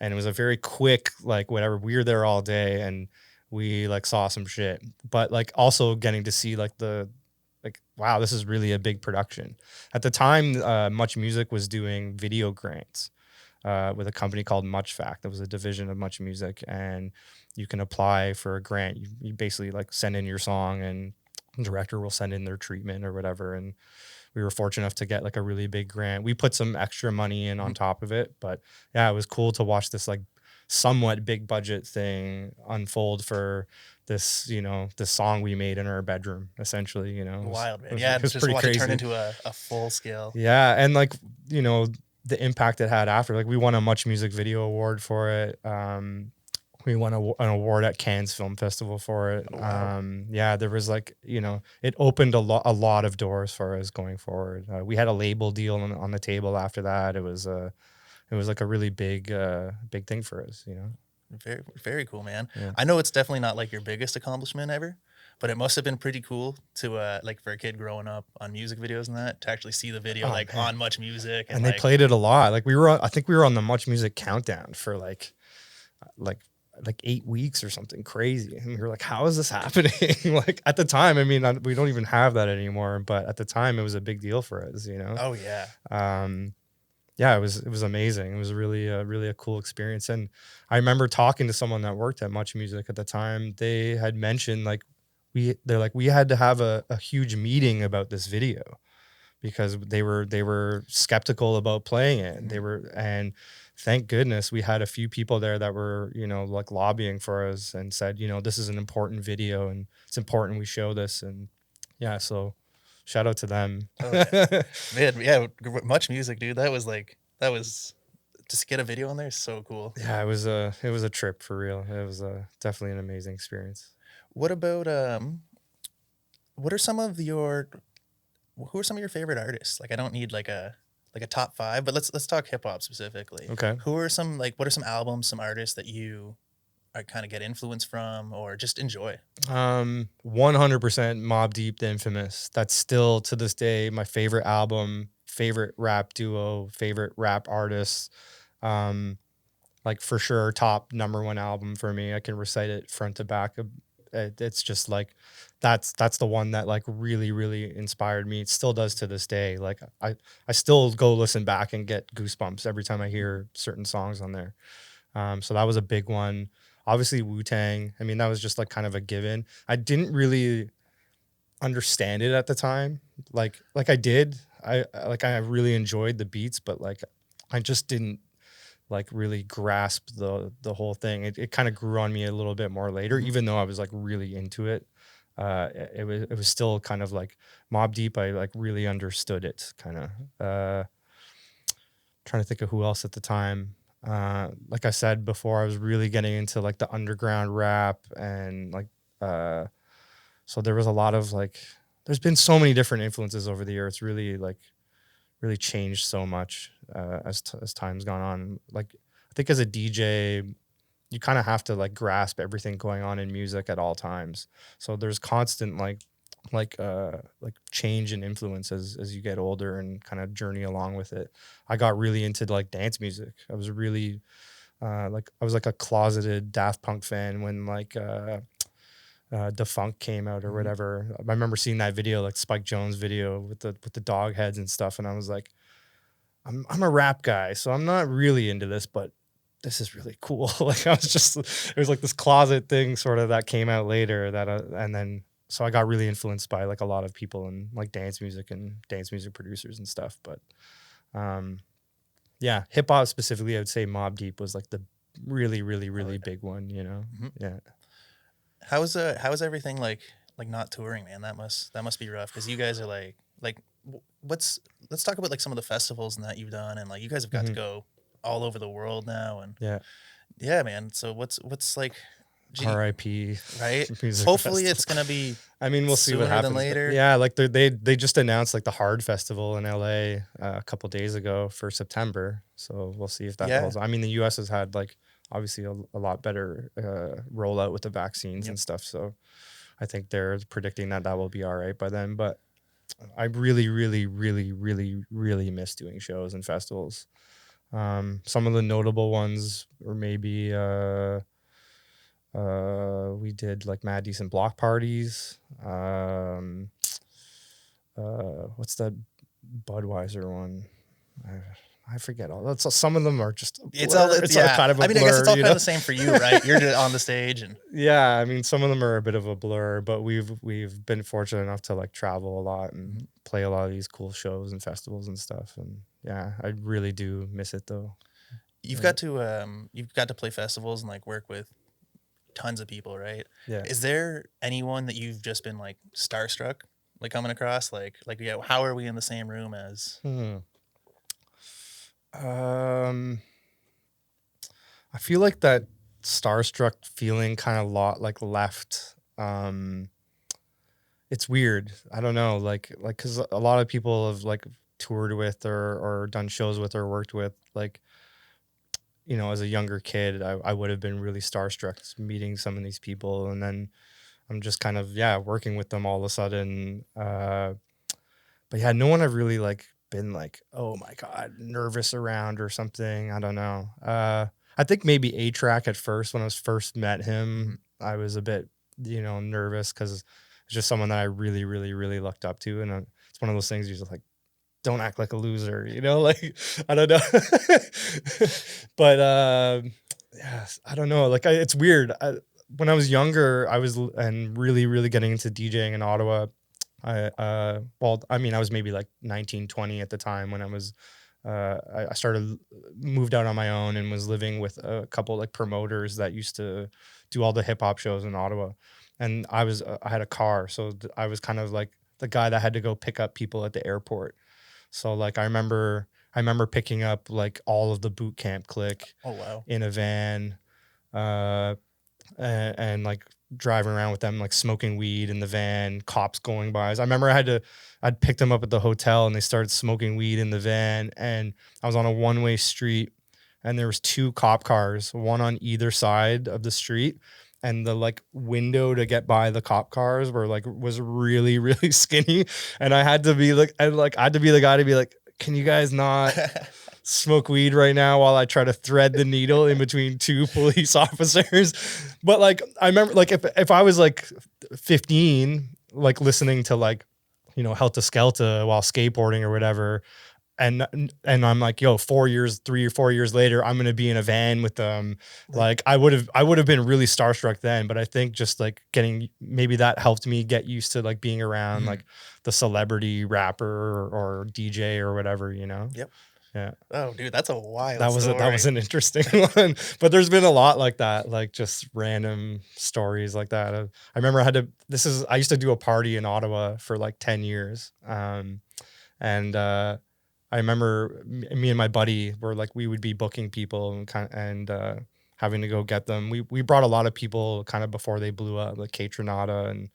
And it was a very quick, like, whatever. We were there all day and we like saw some shit, but like also getting to see like wow, this is really a big production. At the time, Much Music was doing video grants with a company called MuchFact. That was a division of Much Music, and you can apply for a grant. You basically like send in your song, and the director will send in their treatment or whatever. And we were fortunate enough to get like a really big grant. We put some extra money in on top of it, but yeah, it was cool to watch this like somewhat big budget thing unfold for this, you know, this song we made in our bedroom, essentially, you know. Wild, man. Yeah, it's just watching it turn into a full scale. Yeah, and like, you know, the impact it had after. Like, we won a Much Music Video Award for it. We won an award at Cannes Film Festival for it. Oh, wow. Yeah, there was like, you know, it opened a lot of doors for us going forward. We had a label deal on the table after that. It was like a really big thing for us, you know. Very, very cool, man. Yeah. I know it's definitely not like your biggest accomplishment ever, but it must have been pretty cool to like for a kid growing up on music videos and that, to actually see the video on Much Music. And they played it a lot. Like, I think we were on the Much Music countdown for like 8 weeks or something crazy. And we were like, how is this happening? Like, at the time, I mean, we don't even have that anymore, but at the time it was a big deal for us, you know? Oh yeah. Yeah, it was amazing. It was really a cool experience. And I remember talking to someone that worked at Much Music at the time. They had mentioned like, we had to have a huge meeting about this video because they were skeptical about playing it. And thank goodness we had a few people there that were, you know, like lobbying for us and said, you know, this is an important video and it's important we show this. And yeah, so shout out to them. Oh, yeah. Man, yeah, Much Music, dude. That was just get a video in there is so cool. Yeah, it was a trip for real. It was definitely an amazing experience. What about what are some of your who are some of your favorite artists? Like I don't need like a top 5, but let's talk hip hop specifically. Okay. Who are some what are some albums, some artists that you kind of get influence from or just enjoy? 100% Mobb Deep, The Infamous. That's still to this day my favorite album, favorite rap duo, favorite rap artist. Like for sure top #1 album for me. I can recite it front to back. It's just like that's the one that like really inspired me. It still does to this day. Like I still go listen back and get goosebumps every time I hear certain songs on there. So that was a big one. Obviously Wu-Tang. I mean, that was just like kind of a given. I didn't really understand it at the time. Like I did. I really enjoyed the beats, but like I just didn't like really grasp the whole thing. It kind of grew on me a little bit more later, even though I was like really into it. It was still kind of like Mobb Deep. I like really understood it kind of. Trying to think of who else at the time. Like I said before, I was really getting into like the underground rap and like, so there was a lot of like, there's been so many different influences over the year. It's really like, really changed so much as time's gone on. Like I think as a DJ, you kind of have to like grasp everything going on in music at all times. So there's constant like change and influence as you get older and kind of journey along with it. I got really into like dance music. I was really I was like a closeted Daft Punk fan when like Defunct came out or whatever. I remember seeing that video, like Spike Jonze video with the dog heads and stuff, and I was like, I'm a rap guy, so I'm not really into this, but this is really cool. Like I was just, it was like this closet thing sort of that came out later that and then so I got really influenced by like a lot of people and like dance music and dance music producers and stuff. But yeah, hip hop specifically, I would say Mobb Deep was like the really big one, you know? Yeah. How's everything like not touring, man? That must be rough because you guys are like let's talk about like some of the festivals and that you've done, and like you guys have got to go all over the world now, and yeah, man. So what's like R.I.P. Right? Music Hopefully festival. it's gonna be. I mean, we'll see what sooner than happens. later. Yeah, like they just announced like the Hard Festival in LA a couple days ago for September, so we'll see if that holds. I mean, the U.S. has had like obviously a lot better rollout with the vaccines and stuff, so I think they're predicting that will be all right by then. But I really miss doing shows and festivals. Some of the notable ones were maybe we did like Mad Decent Block Parties. What's that Budweiser one? I forget all. That's some of them are just It's all kind of a I mean, blur, I guess it's all you kind know? of the same for you, right? You're just on the stage and Yeah, I mean, some of them are a bit of a blur, but we've been fortunate enough to like travel a lot and play a lot of these cool shows and festivals and stuff. And yeah, I really do miss it though. you've got to play festivals and like work with tons of people, right? Yeah. Is there anyone that you've just been like starstruck, like coming across, like yeah, how are we in the same room as? I feel like that starstruck feeling kind of left. It's weird. I don't know, like because a lot of people have like toured with or done shows with or worked with, like, you know, as a younger kid, I would have been really starstruck meeting some of these people, and then I'm just kind of working with them all of a sudden. But yeah, no one I've really like been like, oh my God, nervous around or something. I don't know. I think maybe A-Trak at first, when I was first met him, I was a bit, you know, nervous because it's just someone that I really looked up to. And it's one of those things you're just like, don't act like a loser, you know, like, I don't know. But yeah, I don't know. Like it's weird. When I was younger, I was really getting into DJing in Ottawa. I was maybe like 19, 20 at the time when I was I started moved out on my own and was living with a couple like promoters that used to do all the hip hop shows in Ottawa, and I had a car, so I was kind of like the guy that had to go pick up people at the airport. So like I remember picking up like all of the boot camp clique Oh wow. in a van, and like driving around with them, like smoking weed in the van, cops going by. I remember I'd picked them up at the hotel and they started smoking weed in the van, and I was on a one-way street and there was 2 cop cars, one on either side of the street. And the like window to get by the cop cars was really, really skinny. And I had to be like, I had to be the guy to be like, can you guys not smoke weed right now while I try to thread the needle in between 2 police officers? But like, I remember like if I was like 15, like listening to like, you know, Helter Skelter while skateboarding or whatever, and I'm like, yo, 3 or 4 years later, I'm gonna be in a van with them. Like I would have been really starstruck then, but I think just like maybe that helped me get used to like being around like the celebrity rapper or DJ or whatever, you know? Yep. Yeah. Oh, dude, that's a wild That story. was an interesting one. But there's been a lot like that, like just random stories like that. I remember I used to do a party in Ottawa for like 10 years. And I remember me and my buddy were like, we would be booking people and having to go get them. We brought a lot of people kind of before they blew up, like Kate Renata and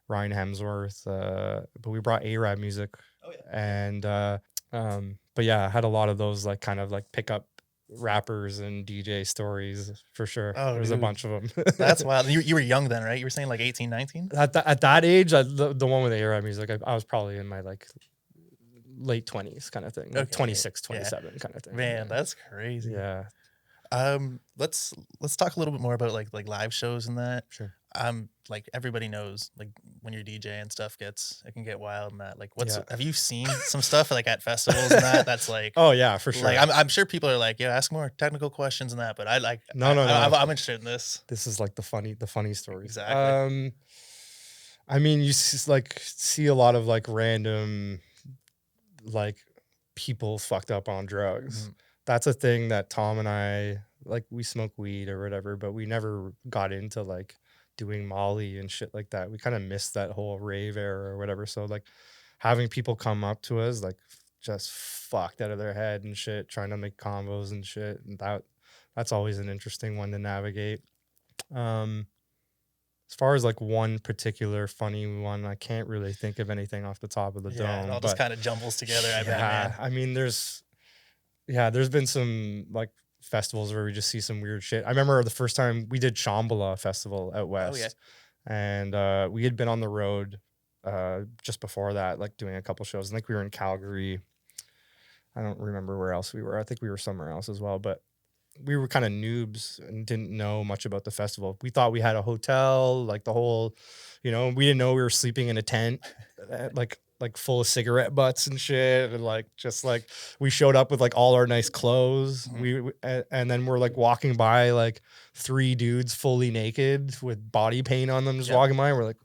Ryan Hemsworth. But we brought A-Rab music. Oh, yeah. And but yeah, I had a lot of those like kind of like pickup rappers and DJ stories for sure. Oh, There's a dude. bunch of them. That's wild. You were young then, right? You were saying like 18, 19? At that age, the one with the A-Rab music, I was probably in my like late 20s kind of thing, like Okay. 26, 27 kind of thing. Man, that's crazy. Yeah. Let's talk a little bit more about like live shows and that. Sure. Like everybody knows like when you're DJ and stuff it can get wild and that. Like Yeah. have you seen some stuff like at festivals and that that's like Oh yeah, for sure. like I'm sure people are like, yeah, ask more technical questions and that, but I like No. I'm interested in this. This is like the funny stories. Exactly. I mean, you see a lot of like random like people fucked up on drugs. Mhm. That's a thing that Tom and I like. We smoke weed or whatever, but we never got into like doing Molly and shit like that. We kind of missed that whole rave era or whatever. So like having people come up to us like just fucked out of their head and shit, trying to make combos and shit, and that's always an interesting one to navigate. As far as like one particular funny one, I can't really think of anything off the top of the Yeah, dome. it all just kind of jumbles together. I bet, man. I mean, there's been some like festivals where we just see some weird shit. I remember the first time we did Shambhala Festival out west, and we had been on the road just before that, like doing a couple shows. I think we were in Calgary. I don't remember where else we were. I think we were somewhere else as well, but we were kind of noobs and didn't know much about the festival. We thought we had a hotel, like the whole, you know, we didn't know we were sleeping in a tent, like full of cigarette butts and shit. And like, just like we showed up with like all our nice clothes. And then we're like walking by like 3 dudes fully naked with body paint on them, just walking by. And we're like,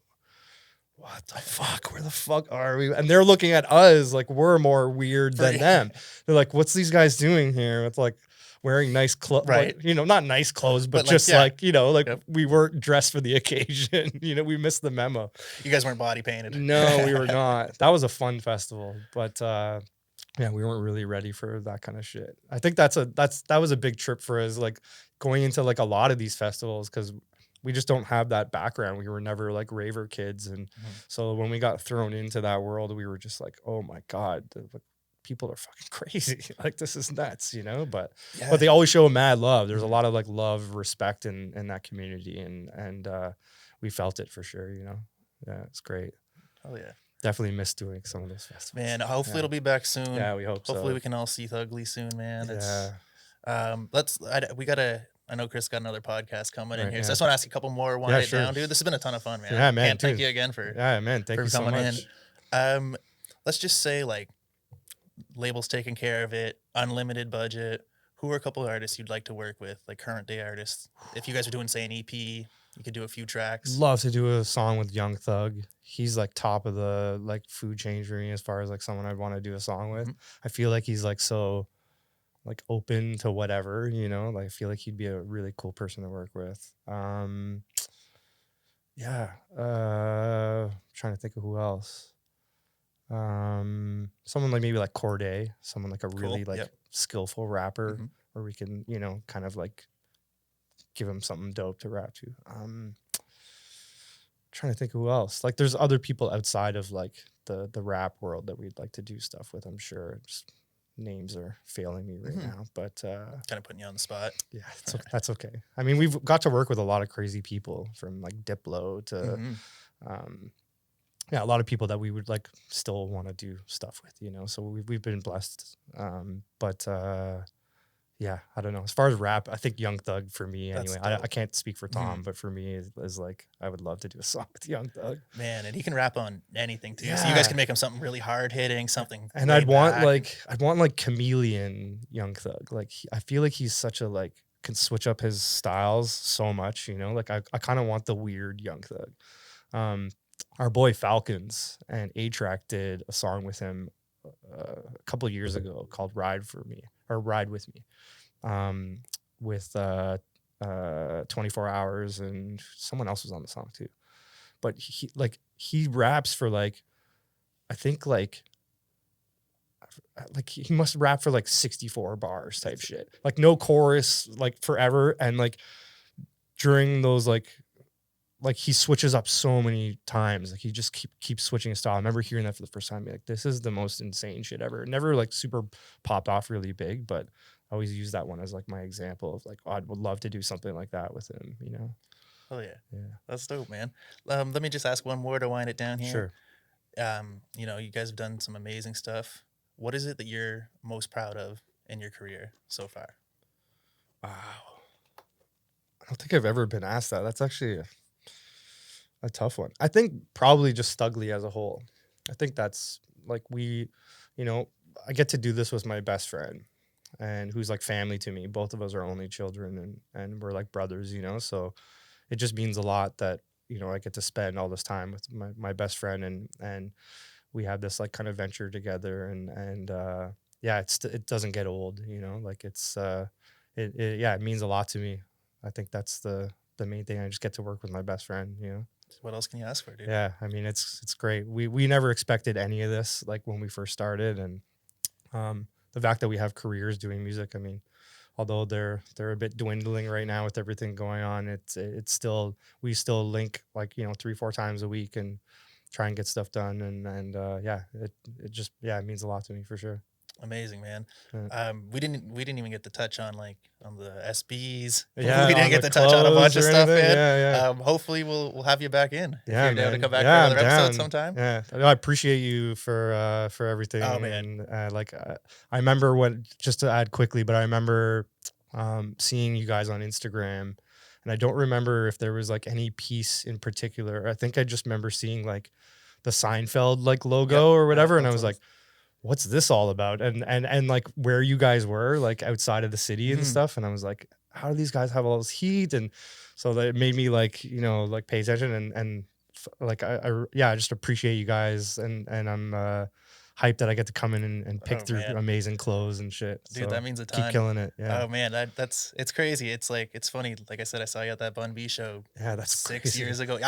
what the fuck? Where the fuck are we? And they're looking at us like we're more weird than them. They're like, what's these guys doing here? It's like, wearing nice clothes, right? You know, not nice clothes, but like, just like, you know, like Yep. we weren't dressed for the occasion. You know, we missed the memo. You guys weren't body painted. No, we were not. That was a fun festival, but yeah, we weren't really ready for that kind of shit. I think that was a big trip for us, like going into like a lot of these festivals, because we just don't have that background. We were never like raver kids, and so when we got thrown into that world, we were just like, oh my god, people are fucking crazy. Like, this is nuts, you know? But they always show mad love. There's a lot of like love, respect in that community. And we felt it for sure, you know? Yeah, it's great. Oh yeah. Definitely miss doing some of those festivals. Man, hopefully it'll be back soon. Yeah, we hope so. Hopefully we can all see THUGLI soon, man. Yeah. I know Chris got another podcast coming in Right, here. So yeah. I just want to ask you a couple more. One right down, dude. This has been a ton of fun, man. Yeah, man. Can't thank you again for thank you so coming much. in. Let's just say like labels taking care of it, unlimited budget. who are a couple of artists you'd like to work with, like current day artists? If you guys are doing, say, an EP, you could do a few tracks. Love to do a song with Young Thug. He's like top of the like food chain for me as far as like someone I'd want to do a song with. I feel like he's like so like open to whatever, you know, like I feel like he'd be a really cool person to work with. Yeah. Trying to think of who else. Someone like maybe like Corday, someone like a really like skillful rapper where we can, you know, kind of like give him something dope to rap to. Trying to think of who else. Like there's other people outside of like the rap world that we'd like to do stuff with, I'm sure. Just names are failing me right now, but Kind of putting you on the spot. yeah, that's okay. I mean, we've got to work with a lot of crazy people from like Diplo to yeah, a lot of people that we would like still want to do stuff with, you know. So we've been blessed. But yeah, I don't know. As far as rap, I think Young Thug for me anyway. I can't speak for Tom, but for me is like I would love to do a song with Young Thug. Man, and he can rap on anything too. Yeah. So you guys can make him something really hard hitting, something. And laid I'd want back. like chameleon Young Thug. Like I feel like he's such a like can switch up his styles so much, you know. Like I kind of want the weird Young Thug. Our boy Falcons and A-Trak did a song with him a couple of years ago called Ride With Me, with 24 Hours, and someone else was on the song too. But he raps for like, I think like he must rap for like 64 bars type shit. Like no chorus, like forever. And like during those like he switches up so many times. Like he just keeps switching his style. I remember hearing that for the first time. Like, this is the most insane shit ever. It never like super popped off really big, but I always use that one as like my example of like, oh, I would love to do something like that with him, you know? Oh yeah. Yeah. That's dope, man. Let me just ask one more to wind it down here. Sure. You know, you guys have done some amazing stuff. What is it that you're most proud of in your career so far? Wow. I don't think I've ever been asked that. That's actually a tough one. I think probably just THUGLI as a whole. I think that's like you know, I get to do this with my best friend and who's like family to me. Both of us are only children and we're like brothers, you know? So it just means a lot that, you know, I get to spend all this time with my best friend and we have this like kind of venture together and yeah, it doesn't get old, you know, like it means a lot to me. I think that's the main thing. I just get to work with my best friend, you know? What else can you ask for, dude? Yeah, I mean it's great. We never expected any of this like when we first started, and the fact that we have careers doing music. I mean, although they're a bit dwindling right now with everything going on, it's still we still link like, you know, 3-4 times a week and try and get stuff done, and yeah, it means a lot to me for sure. Amazing, man. Yeah. We didn't even get to touch on like on the SBs. Yeah, we didn't on get the to touch on a bunch of clothes or stuff, anything. man. Yeah. Hopefully we'll have you back in. Yeah, if you're down to man. come back Yeah, for another I'm episode down. sometime. Yeah, I appreciate you for everything. Oh, man. And I remember just to add quickly, but I remember seeing you guys on Instagram, and I don't remember if there was like any piece in particular. I think I just remember seeing like the Seinfeld like logo or whatever, and I was like, what's this all about? And like where you guys were like outside of the city and stuff, and I was like, how do these guys have all this heat? And so that made me like, you know, like pay attention and like I just appreciate you guys, and I'm hyped that I get to come in and pick through amazing clothes and shit. Dude, so that means a ton. keep killing it. Yeah. Oh man, it's crazy. It's funny. Like I said, I saw you at that Bun B show. Yeah, that's 6 crazy. years ago.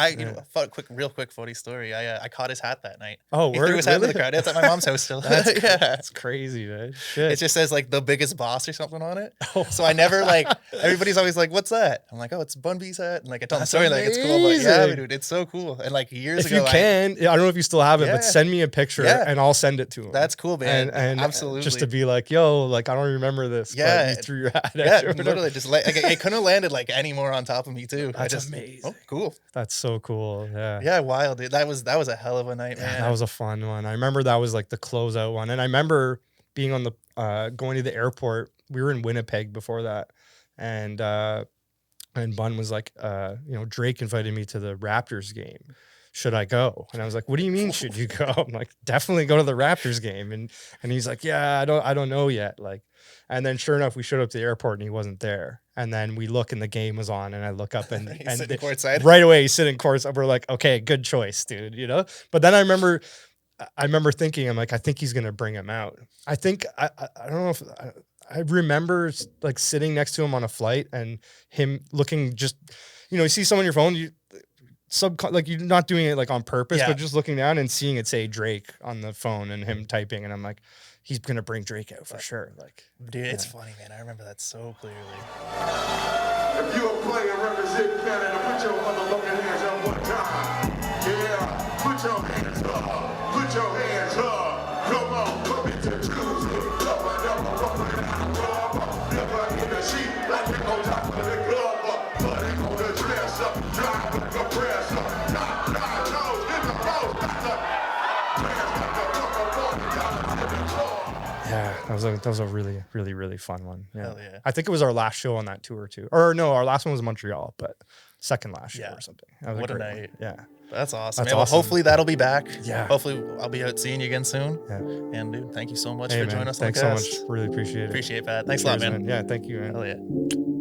Real quick funny story. I caught his hat that night. Oh, he word? threw his hat in the Really? crowd. It's at my mom's house still. That's yeah. That's crazy, man. Shit. It just says like the biggest boss or something on it. Oh. So I never like everybody's always like, "What's that?" I'm like, "Oh, it's Bun B's hat." And like I tell them the That's story like it's cool, but yeah, amazing. dude, it's so cool. And like years If ago, you can, I don't know if you still have it, Yeah. but send me a picture and I'll send it to him. That's cool, man. And absolutely. just to be like, yo, like I don't remember this. Yeah. But you threw your hat at yeah, you or whatever. literally just like it couldn't have landed like any more on top of me too. That's amazing. Oh, cool. That's so cool. Yeah. Yeah, wild, dude. That was a hell of a night, man. Yeah, that was a fun one. I remember that was like the closeout one. And I remember being on the going to the airport. We were in Winnipeg before that. And Bun was like, you know, Drake invited me to the Raptors game. should I go? And I was like, what do you mean, should you go? I'm like, definitely go to the Raptors game. And he's like, yeah, I don't know yet. Like, and then sure enough, we showed up to the airport and he wasn't there. And then we look and the game was on, and I look up and, He's sitting courtside. right away he's sitting courtside. We're like, okay, good choice, dude, you know? But then I remember thinking, I'm like, I think he's going to bring him out. I think, I don't know if I remember like sitting next to him on a flight and him looking just, you know, you see someone on your phone, like you're not doing it like on purpose, but just looking down and seeing it say Drake on the phone and him typing. And I'm like, he's going to bring Drake out for sure. Like, Dude, it's funny, man. I remember that so clearly. If you're a player representing Canada, put your motherfucking hands up one time. Yeah, put your hands up. Put your hands up. Come on, come into Tuesday. Never in the sheet, like they go top of the glove up. But they go to dress up, drive like a press up. Top, toes, in the post, yeah, that was a really, really, really fun one. Yeah. Hell yeah. I think it was our last show on that tour too. Or no, our last one was Montreal, but second last show or something. That was What a great night. one. Yeah. That's awesome. That's man. Well, awesome. hopefully that'll be back. Yeah. Hopefully I'll be out seeing you again soon. Yeah. And dude, thank you so much Hey, for man, joining us. thanks on so the cast. much. Really appreciate it. Appreciate that. Thanks a lot, Cheers, man. Yeah, thank you, man. Hell yeah.